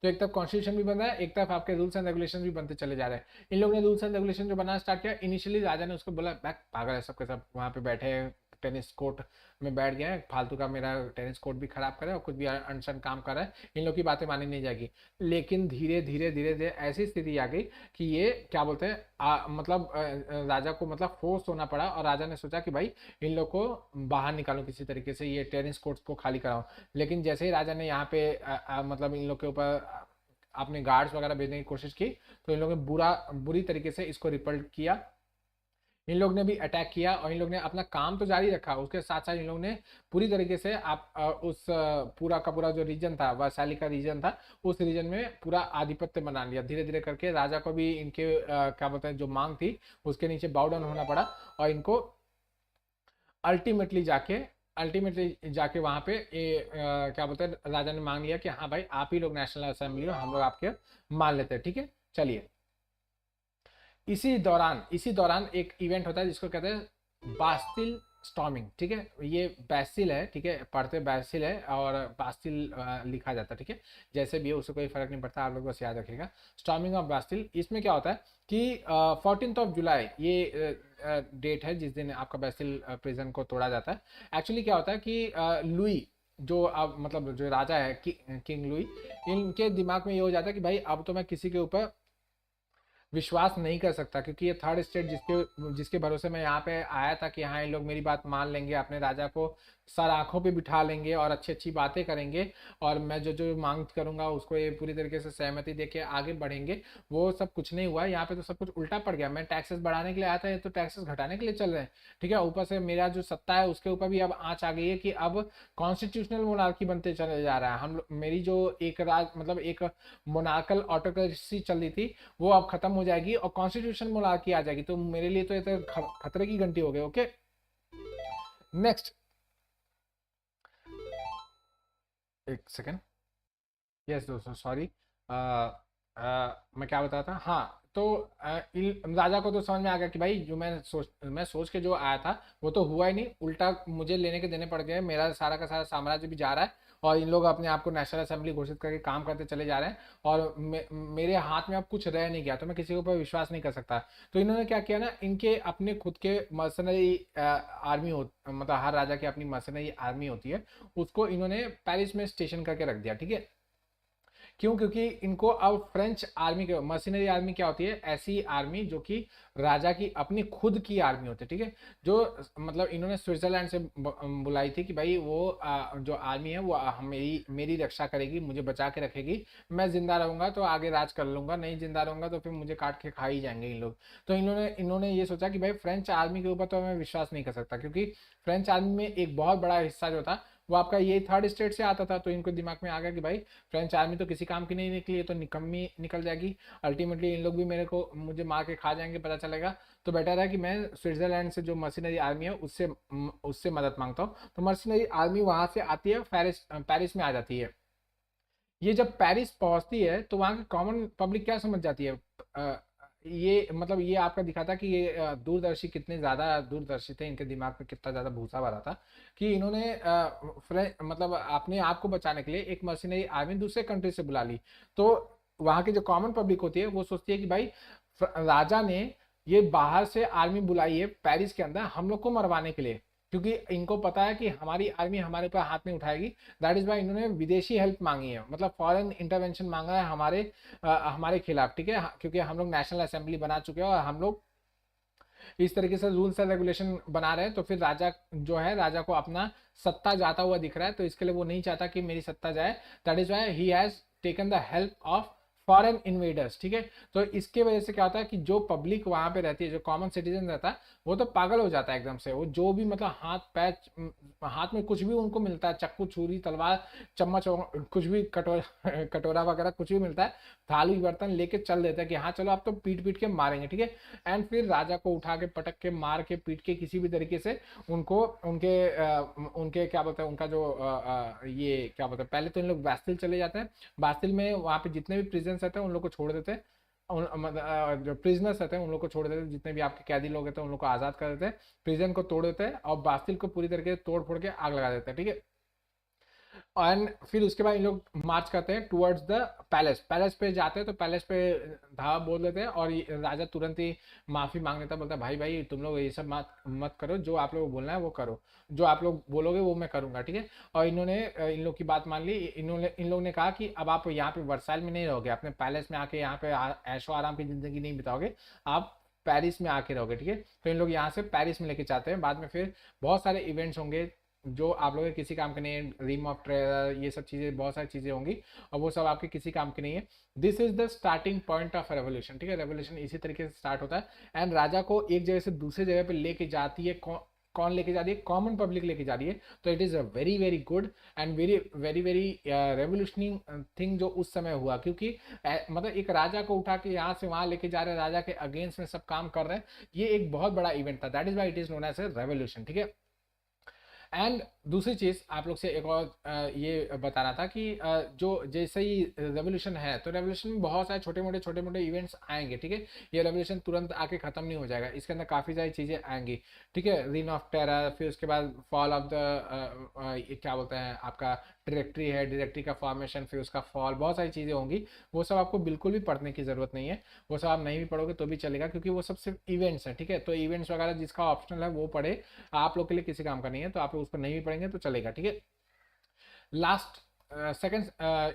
तो एक तरफ कॉन्स्टिट्यूशन भी बन रहा है, एक तरफ आपके रूल्स एंड रेगुलेशन भी बनते चले जा रहे हैं। इन लोगों ने रूल्स एंड रेगुलेशन जो बनाना स्टार्ट किया, इनिशियली राजा ने उसको बोला बैक पागल है सबके सब, वहाँ पे बैठे हैं टेनिस कोर्ट में बैठ गया है, फालतू का मेरा टेनिस कोर्ट भी खराब करे और कुछ भी अनशन काम कर रहा है, इन लोग की बातें मानी नहीं जाएगी। लेकिन धीरे धीरे धीरे धीरे ऐसी स्थिति आ गई कि ये क्या बोलते हैं मतलब राजा को मतलब फोर्स होना पड़ा और राजा ने सोचा कि भाई इन लोग को बाहर निकालो किसी तरीके से, ये टेनिस कोर्ट को खाली कराओ। लेकिन जैसे ही राजा ने यहाँ पे मतलब इन लोग के ऊपर अपने गार्ड्स वगैरह भेजने की कोशिश की, तो इन लोगों ने बुरी तरीके से इसको रिपल्ट किया। इन लोग ने भी अटैक किया और इन लोग ने अपना काम तो जारी रखा, उसके साथ साथ इन लोग ने पूरी तरीके से उस पूरा का पूरा जो रीजन था, वैशाली का रीजन था, उस रीजन में पूरा आधिपत्य बना लिया। धीरे धीरे करके राजा को भी इनके क्या बोलते हैं जो मांग थी उसके नीचे बाउ डाउन होना पड़ा और इनको अल्टीमेटली जाके वहां पे क्या बोलते हैं राजा ने मांग लिया कि हाँ भाई आप ही लोग नेशनल असेंबली हो, हम लोग आपके मान लेते हैं, ठीक है। चलिए, इसी दौरान एक इवेंट होता है जिसको कहते हैं बास्टिल स्टॉर्मिंग, ठीक है। ये बैसिल है, ठीक है, पढ़ते बैसिल है और बास्टिल लिखा जाता है, ठीक है। जैसे भी है उससे कोई फर्क नहीं पड़ता, आप लोग बस याद रखिएगा। स्टॉर्मिंग ऑफ बास्टिल, इसमें क्या होता है कि 14 जुलाई ये डेट है जिस दिन आपका बैसिल प्रिजन को तोड़ा जाता है। एक्चुअली क्या होता है कि लुई जो अब मतलब जो राजा है किंग लुई, इनके दिमाग में ये हो जाता है कि भाई अब तो मैं किसी के ऊपर विश्वास नहीं कर सकता, क्योंकि ये थर्ड स्टेट जिसके जिसके भरोसे मैं यहाँ पे आया था कि हाँ इन लोग मेरी बात मान लेंगे, अपने राजा को सर आंखों पे बिठा लेंगे और अच्छी अच्छी बातें करेंगे और मैं जो जो मांग करूंगा उसको ये पूरी तरीके से सहमति देके आगे बढ़ेंगे, वो सब कुछ नहीं हुआ। यहाँ पे तो सब कुछ उल्टा पड़ गया। मैं टैक्सेस बढ़ाने के लिए आया था, ये तो टैक्सेस घटाने के लिए चल रहे हैं, ठीक है। ऊपर से मेरा जो सत्ता है उसके ऊपर भी अब आंच आ गई है कि अब कॉन्स्टिट्यूशनल मोनार्की बनते चले जा रहा है। मेरी जो एक राज मतलब एक मोनार्कल ऑटोक्रेसी चल रही थी वो अब खत्म हो जाएगी और कॉन्स्टिट्यूशन मोनार्की आ जाएगी। तो मेरे लिए तो ये तो खतरे की घंटी हो गई। ओके, नेक्स्ट, एक सेकेंड, यस दोस्तों सॉरी, मैं क्या बता था, हाँ। तो राजा को तो समझ में आ गया कि भाई जो मैं सोच के जो आया था वो तो हुआ ही नहीं, उल्टा मुझे लेने के देने पड़ गए, मेरा सारा का सारा साम्राज्य भी जा रहा है और इन लोग अपने आप को नेशनल असेंबली घोषित करके काम करते चले जा रहे हैं और मेरे हाथ में अब कुछ रह नहीं गया, तो मैं किसी के ऊपर विश्वास नहीं कर सकता। तो इन्होंने क्या किया ना, इनके अपने खुद के मर्सनरी आर्मी हो, मतलब हर राजा की अपनी मर्सनरी आर्मी होती है, उसको इन्होंने पेरिस में स्टेशन करके रख दिया, ठीक है। क्यों? क्योंकि इनको अब फ्रेंच आर्मी के मशीनरी आर्मी क्या होती है, ऐसी आर्मी जो कि राजा की अपनी खुद की आर्मी होती है, ठीक है। जो मतलब इन्होंने स्विट्जरलैंड से बुलाई थी कि भाई वो जो आर्मी है वो मेरी मेरी रक्षा करेगी, मुझे बचा के रखेगी, मैं जिंदा रहूंगा तो आगे राज कर लूंगा, नहीं जिंदा रहूंगा तो फिर मुझे काट के खा ही जाएंगे इन लोग। तो इन्होंने ये सोचा कि भाई फ्रेंच आर्मी के ऊपर तो मैं विश्वास नहीं कर सकता, क्योंकि फ्रेंच आर्मी में एक बहुत बड़ा हिस्सा जो था वो आपका ये थर्ड स्टेट से आता था। तो इनको दिमाग में आ गया कि भाई फ्रेंच आर्मी तो किसी काम की नहीं निकली, तो निकम्मी निकल जाएगी, अल्टीमेटली इन लोग भी मुझे मार के खा जाएंगे, पता चलेगा। तो बेटर है कि मैं स्विट्जरलैंड से जो मशीनरी आर्मी है उससे मदद मांगता हूँ। तो मशीनरी आर्मी वहां से आती है, पेरिस में आ जाती है। ये जब पेरिस पहुंचती है तो वहां की कॉमन पब्लिक क्या समझ जाती है, ये मतलब ये आपका दिखाता कि ये दूरदर्शी कितने ज्यादा दूरदर्शी थे, इनके दिमाग में कितना ज्यादा भूसा भरा था कि इन्होंने मतलब अपने आप को बचाने के लिए एक मशीनरी आर्मी दूसरे कंट्री से बुला ली। तो वहां की जो कॉमन पब्लिक होती है वो सोचती है कि भाई राजा ने ये बाहर से आर्मी बुलाई है पेरिस के अंदर हम लोग को मरवाने के लिए, क्योंकि इनको पता है कि हमारी आर्मी हमारे ऊपर हाथ नहीं उठाएगी। दैट इज वाई इन्होंने विदेशी हेल्प मांगी है, मतलब फॉरेन इंटरवेंशन मांगा है हमारे खिलाफ, ठीक है। क्योंकि हम लोग नेशनल असेंबली बना चुके हैं और हम लोग इस तरीके से रूल्स एंड रेगुलेशन बना रहे हैं, तो फिर राजा जो है, राजा को अपना सत्ता जाता हुआ दिख रहा है, तो इसके लिए वो नहीं चाहता कि मेरी सत्ता जाए। That is why he has taken the help of foreign invaders, ठीक है। तो इसके वजह से क्या होता है कि जो पब्लिक वहां पे रहती है, जो कॉमन सिटीजन रहता है, वो तो पागल हो जाता है एकदम से। वो जो भी मतलब हाथ पैर, हाथ में कुछ भी उनको मिलता है, चक्कू छुरी तलवार चम्मच कुछ भी, कटोरा कटोरा वगैरह कुछ भी मिलता है, थाली बर्तन लेके चल देते हैं कि हाँ चलो आप तो पीट पीट के मारेंगे, ठीक है। एंड फिर राजा को उठा के पटक के मार के पीट के किसी भी तरीके से उनको उनके क्या बोलते हैं, उनका जो ये क्या बोलते हैं, पहले तो इन लोग बास्तिल चले जाते हैं। बास्तिल में वहां पे जितने भी प्रिजन्स रहते हैं उन लोग को छोड़ देते हैं, जो प्रिजनर्स रहते हैं उन लोग को छोड़ देते हैं, जितने भी आपके कैदी लोग रहते हैं उन लोग को आजाद कर देते हैं, प्रिजन को तोड़ देते हैं और बास्तिल को पूरी तरीके से तोड़ फोड़ के आग लगा देते हैं, ठीक है। एंड फिर उसके बाद इन लोग मार्च करते हैं टुवर्ड्स द पैलेस। पैलेस पे जाते हैं तो पैलेस पे धावा बोल देते हैं और राजा तुरंत ही माफी मांग लेता है, बोलता है भाई भाई तुम लोग ये सब मत मत करो, जो आप लोग बोलना है वो करो, जो आप लोग बोलोगे वो मैं करूंगा, ठीक है। और इन्होंने इन लोग की बात मान ली। इन लोग ने कहा कि अब आप यहाँ पे वर्साइल में नहीं रहोगे, अपने पैलेस में आके यहाँ पे ऐशो आराम की जिंदगी नहीं बिताओगे, आप पेरिस में आके रहोगे, ठीक है। तो इन लोग यहाँ से पेरिस में लेके जाते हैं। बाद में फिर बहुत सारे इवेंट्स होंगे जो आप लोगों के किसी काम के नहीं है, रिम ऑफ ट्रेजर, ये सब चीजें, बहुत सारी चीजें होंगी और वो सब आपके किसी काम की नहीं है। This is the starting point of revolution, ठीक है। रेवोल्यूशन इसी तरीके से स्टार्ट होता है एंड राजा को एक जगह से दूसरे जगह पे लेके जाती है, कौन लेके जा रही है, कॉमन पब्लिक लेके जा रही है। तो it is a very very good and very very very revolutionising thing जो उस समय हुआ, क्योंकि मतलब एक राजा को उठा के यहाँ से वहां लेके जा रहे हैं, राजा के अगेंस्ट में सब काम कर रहे हैं, ये एक बहुत बड़ा इवेंट था। That is why it is known as a revolution, ठीक है। एंड दूसरी चीज आप लोग से एक और ये बताना था कि जो जैसे ही रेवोल्यूशन है, तो रेवोल्यूशन में बहुत सारे छोटे मोटे इवेंट्स आएंगे, ठीक है। ये रेवोल्यूशन तुरंत आके खत्म नहीं हो जाएगा, इसके अंदर काफी सारी चीजें आएंगी, ठीक है। रीन ऑफ टेरर, फिर उसके बाद फॉल ऑफ द क्या बोलते हैं आपका डायरेक्टरी है, डायरेक्टरी का फॉर्मेशन, फिर उसका फॉल, बहुत सारी चीजें होंगी। वो सब आपको बिल्कुल भी पढ़ने की जरूरत नहीं है, वो सब आप नहीं भी पढ़ोगे तो भी चलेगा, क्योंकि वो सब सिर्फ इवेंट्स है, ठीक है। तो इवेंट्स वगैरह जिसका ऑप्शनल है वो पढ़े, आप लोग के लिए किसी काम का नहीं है, तो आप उस पर नहीं भी पढ़ेंगे तो चलेगा, ठीक है। लास्ट सेकंड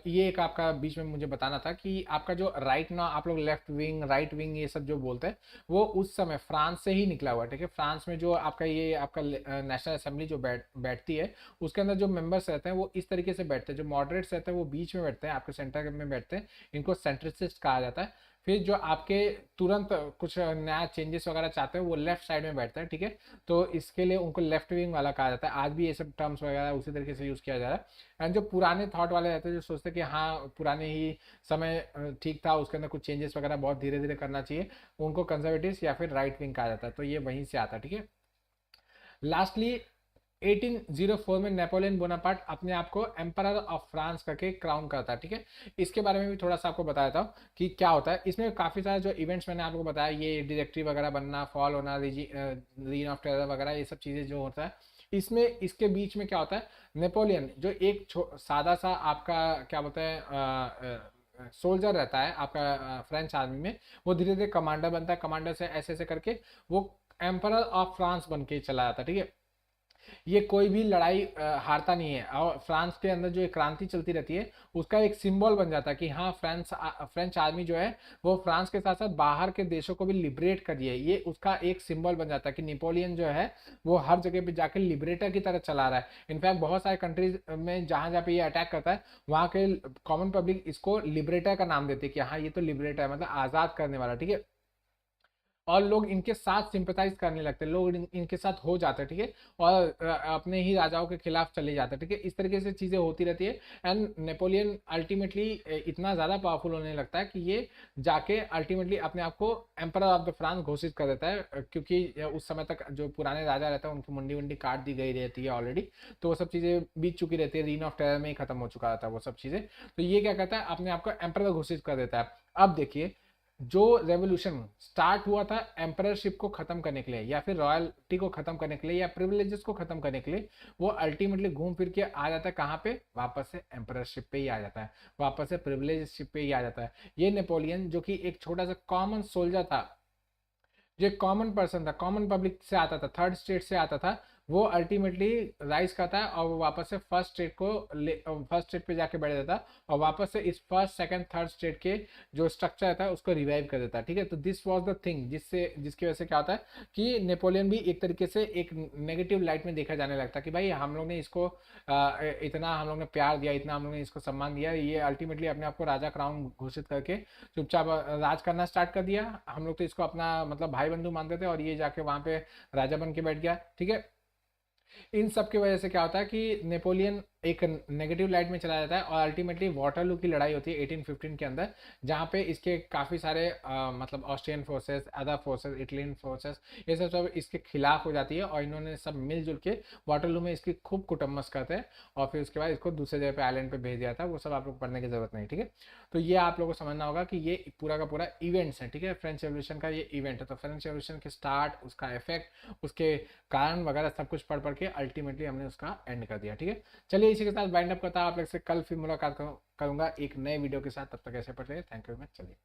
ये एक आपका बीच में मुझे बताना था कि आपका जो राइट ना, आप लोग लेफ्ट विंग राइट विंग ये सब जो बोलते हैं, वो उस समय फ्रांस से ही निकला हुआ है, ठीक है। फ्रांस में जो आपका ये आपका नेशनल असेंबली जो बैठती है, उसके अंदर जो मेंबर्स रहते हैं वो इस तरीके से बैठते हैं, जो मॉडरेट्स रहते हैं वो बीच में बैठते हैं, आपके सेंटर में बैठते हैं, इनको सेंट्रिस्टिस्ट कहा जाता है। फिर जो आपके तुरंत कुछ नया चेंजेस वगैरह चाहते हैं वो लेफ्ट साइड में बैठते हैं, ठीक है। तो इसके लिए उनको लेफ्ट विंग वाला कहा जाता है। आज भी ये सब टर्म्स वगैरह उसी तरीके से यूज किया जा रहा है। एंड जो पुराने थॉट वाले रहते हैं, जो सोचते हैं कि हाँ पुराने ही समय ठीक था, उसके अंदर कुछ चेंजेस वगैरह बहुत धीरे धीरे करना चाहिए, उनको कंजर्वेटिव्स या फिर राइट विंग कहा जाता है। तो ये वहीं से आता है, ठीक है। लास्टली 1804 में नेपोलियन बोनापार्ट अपने आप को एम्परर ऑफ फ्रांस करके क्राउन करता है, ठीक है। इसके बारे में भी थोड़ा सा आपको बताया था कि क्या होता है इसमें। काफी सारे जो इवेंट्स मैंने आपको बताया, ये डायरेक्टरी वगैरह बनना, फॉल होना, रीन ऑफ टेरर वगैरह, ये सब चीजें जो होता है इसमें, इसके बीच में क्या होता है, नेपोलियन जो एक सादा सा आपका क्या बोलते हैं सोल्जर रहता है आपका फ्रेंच आर्मी में, वो धीरे धीरे कमांडर बनता है, कमांडर से ऐसे ऐसे करके वो एम्परर ऑफ फ्रांस बन के चला जाता है, ठीक है। ये कोई भी लड़ाई हारता नहीं है और फ्रांस के अंदर जो एक क्रांति चलती रहती है उसका एक सिंबल बन जाता है कि हाँ फ्रेंच आर्मी जो है वो फ्रांस के साथ साथ बाहर के देशों को भी लिबरेट कर दिया है। ये उसका एक सिंबल बन जाता है कि नेपोलियन जो है वो हर जगह पे जाके लिबरेटर की तरह चला रहा है। इनफैक्ट बहुत सारे कंट्रीज में जहां जहाँ पे ये अटैक करता है वहां के कॉमन पब्लिक इसको लिबरेटर का नाम देती है कि हाँ ये तो लिबरेटर है, मतलब आजाद करने वाला, ठीक है। और लोग इनके साथ सिंपथाइज करने लगते हैं, लोग इनके साथ हो जाते हैं, ठीक है। और अपने ही राजाओं के खिलाफ चले जाते हैं, ठीक है। इस तरीके से चीजें होती रहती है एंड नेपोलियन अल्टीमेटली इतना ज्यादा पावरफुल होने लगता है कि ये जाके अल्टीमेटली अपने आप को एम्परर ऑफ द फ्रांस घोषित कर देता है, क्योंकि उस समय तक जो पुराने राजा रहते हैं उनकी मुंडी वंडी काट दी गई रहती है ऑलरेडी, तो वो सब चीजें बीत चुकी रहती है, रीन ऑफ टेरर में ही खत्म हो चुका था वो सब चीजें। तो ये क्या कहता है, अपने आप को एम्परर घोषित कर देता है। अब देखिए जो रेवोल्यूशन स्टार्ट हुआ था एम्पररशिप को खत्म करने के लिए या फिर रॉयल्टी को खत्म करने के लिए या प्रिविलेजेस को खत्म करने के लिए, वो अल्टीमेटली घूम फिर के आ जाता है कहाँ पे, वापस से एम्पररशिप पे ही आ जाता है, वापस से प्रिविलेजशिप पे ही आ जाता है। ये नेपोलियन जो कि एक छोटा सा कॉमन सोल्जर था, जो कॉमन पर्सन था, कॉमन पब्लिक से आता था, थर्ड स्टेट से आता था, वो अल्टीमेटली राइज करता है और वो वापस से फर्स्ट स्टेट पे जाके बैठ जाता है और वापस से इस फर्स्ट सेकंड थर्ड स्टेट के जो स्ट्रक्चर रहता है उसको रिवाइव कर देता है। ठीक है, तो दिस वाज द थिंग जिसकी वजह से क्या होता है कि नेपोलियन भी एक तरीके से एक नेगेटिव लाइट में देखा जाने लगता है कि भाई हम लोग ने इसको इतना हम लोग ने प्यार दिया, इतना हम लोग ने इसको सम्मान दिया, ये अल्टीमेटली अपने आप को राजा क्राउन घोषित करके चुपचाप राज करना स्टार्ट कर दिया। हम लोग तो इसको अपना मतलब भाई बंधु मानते थे और ये जाके वहां पे राजा बन के बैठ गया। ठीक है, इन सब की वजह से क्या होता है कि नेपोलियन एक नेगेटिव लाइट में चला जाता है और अल्टीमेटली वाटरलू की लड़ाई होती है 1815 के अंदर, जहाँ पे इसके काफ़ी सारे मतलब Austrian forces, other forces, Italian forces, ये सब इसके खिलाफ हो जाती है और इन्होंने सब मिलजुल के वाटरलू में इसकी खूब कुटम्मस करते हैं और फिर उसके बाद इसको दूसरे जगह पे आइलैंड पे भेज दिया था। वो सब आप लोग पढ़ने की जरूरत नहीं। ठीक है, तो ये आप लोगों को समझना होगा कि ये पूरा का पूरा इवेंट्स है। ठीक है, फ्रेंच रेवोल्यूशन का ये इवेंट है। तो फ्रेंच रेवोल्यूशन के स्टार्ट, उसका इफेक्ट, उसके कारण वगैरह सब कुछ पढ़ पढ़ के अल्टीमेटली हमने उसका एंड कर दिया। ठीक है, चलिए इसी के साथ बाइंड अप करता हूं। आप लोग से कल फिर मुलाकात करूंगा एक नए वीडियो के साथ। तब तक ऐसे पढ़ते हैं। Thank you very much. चलिए।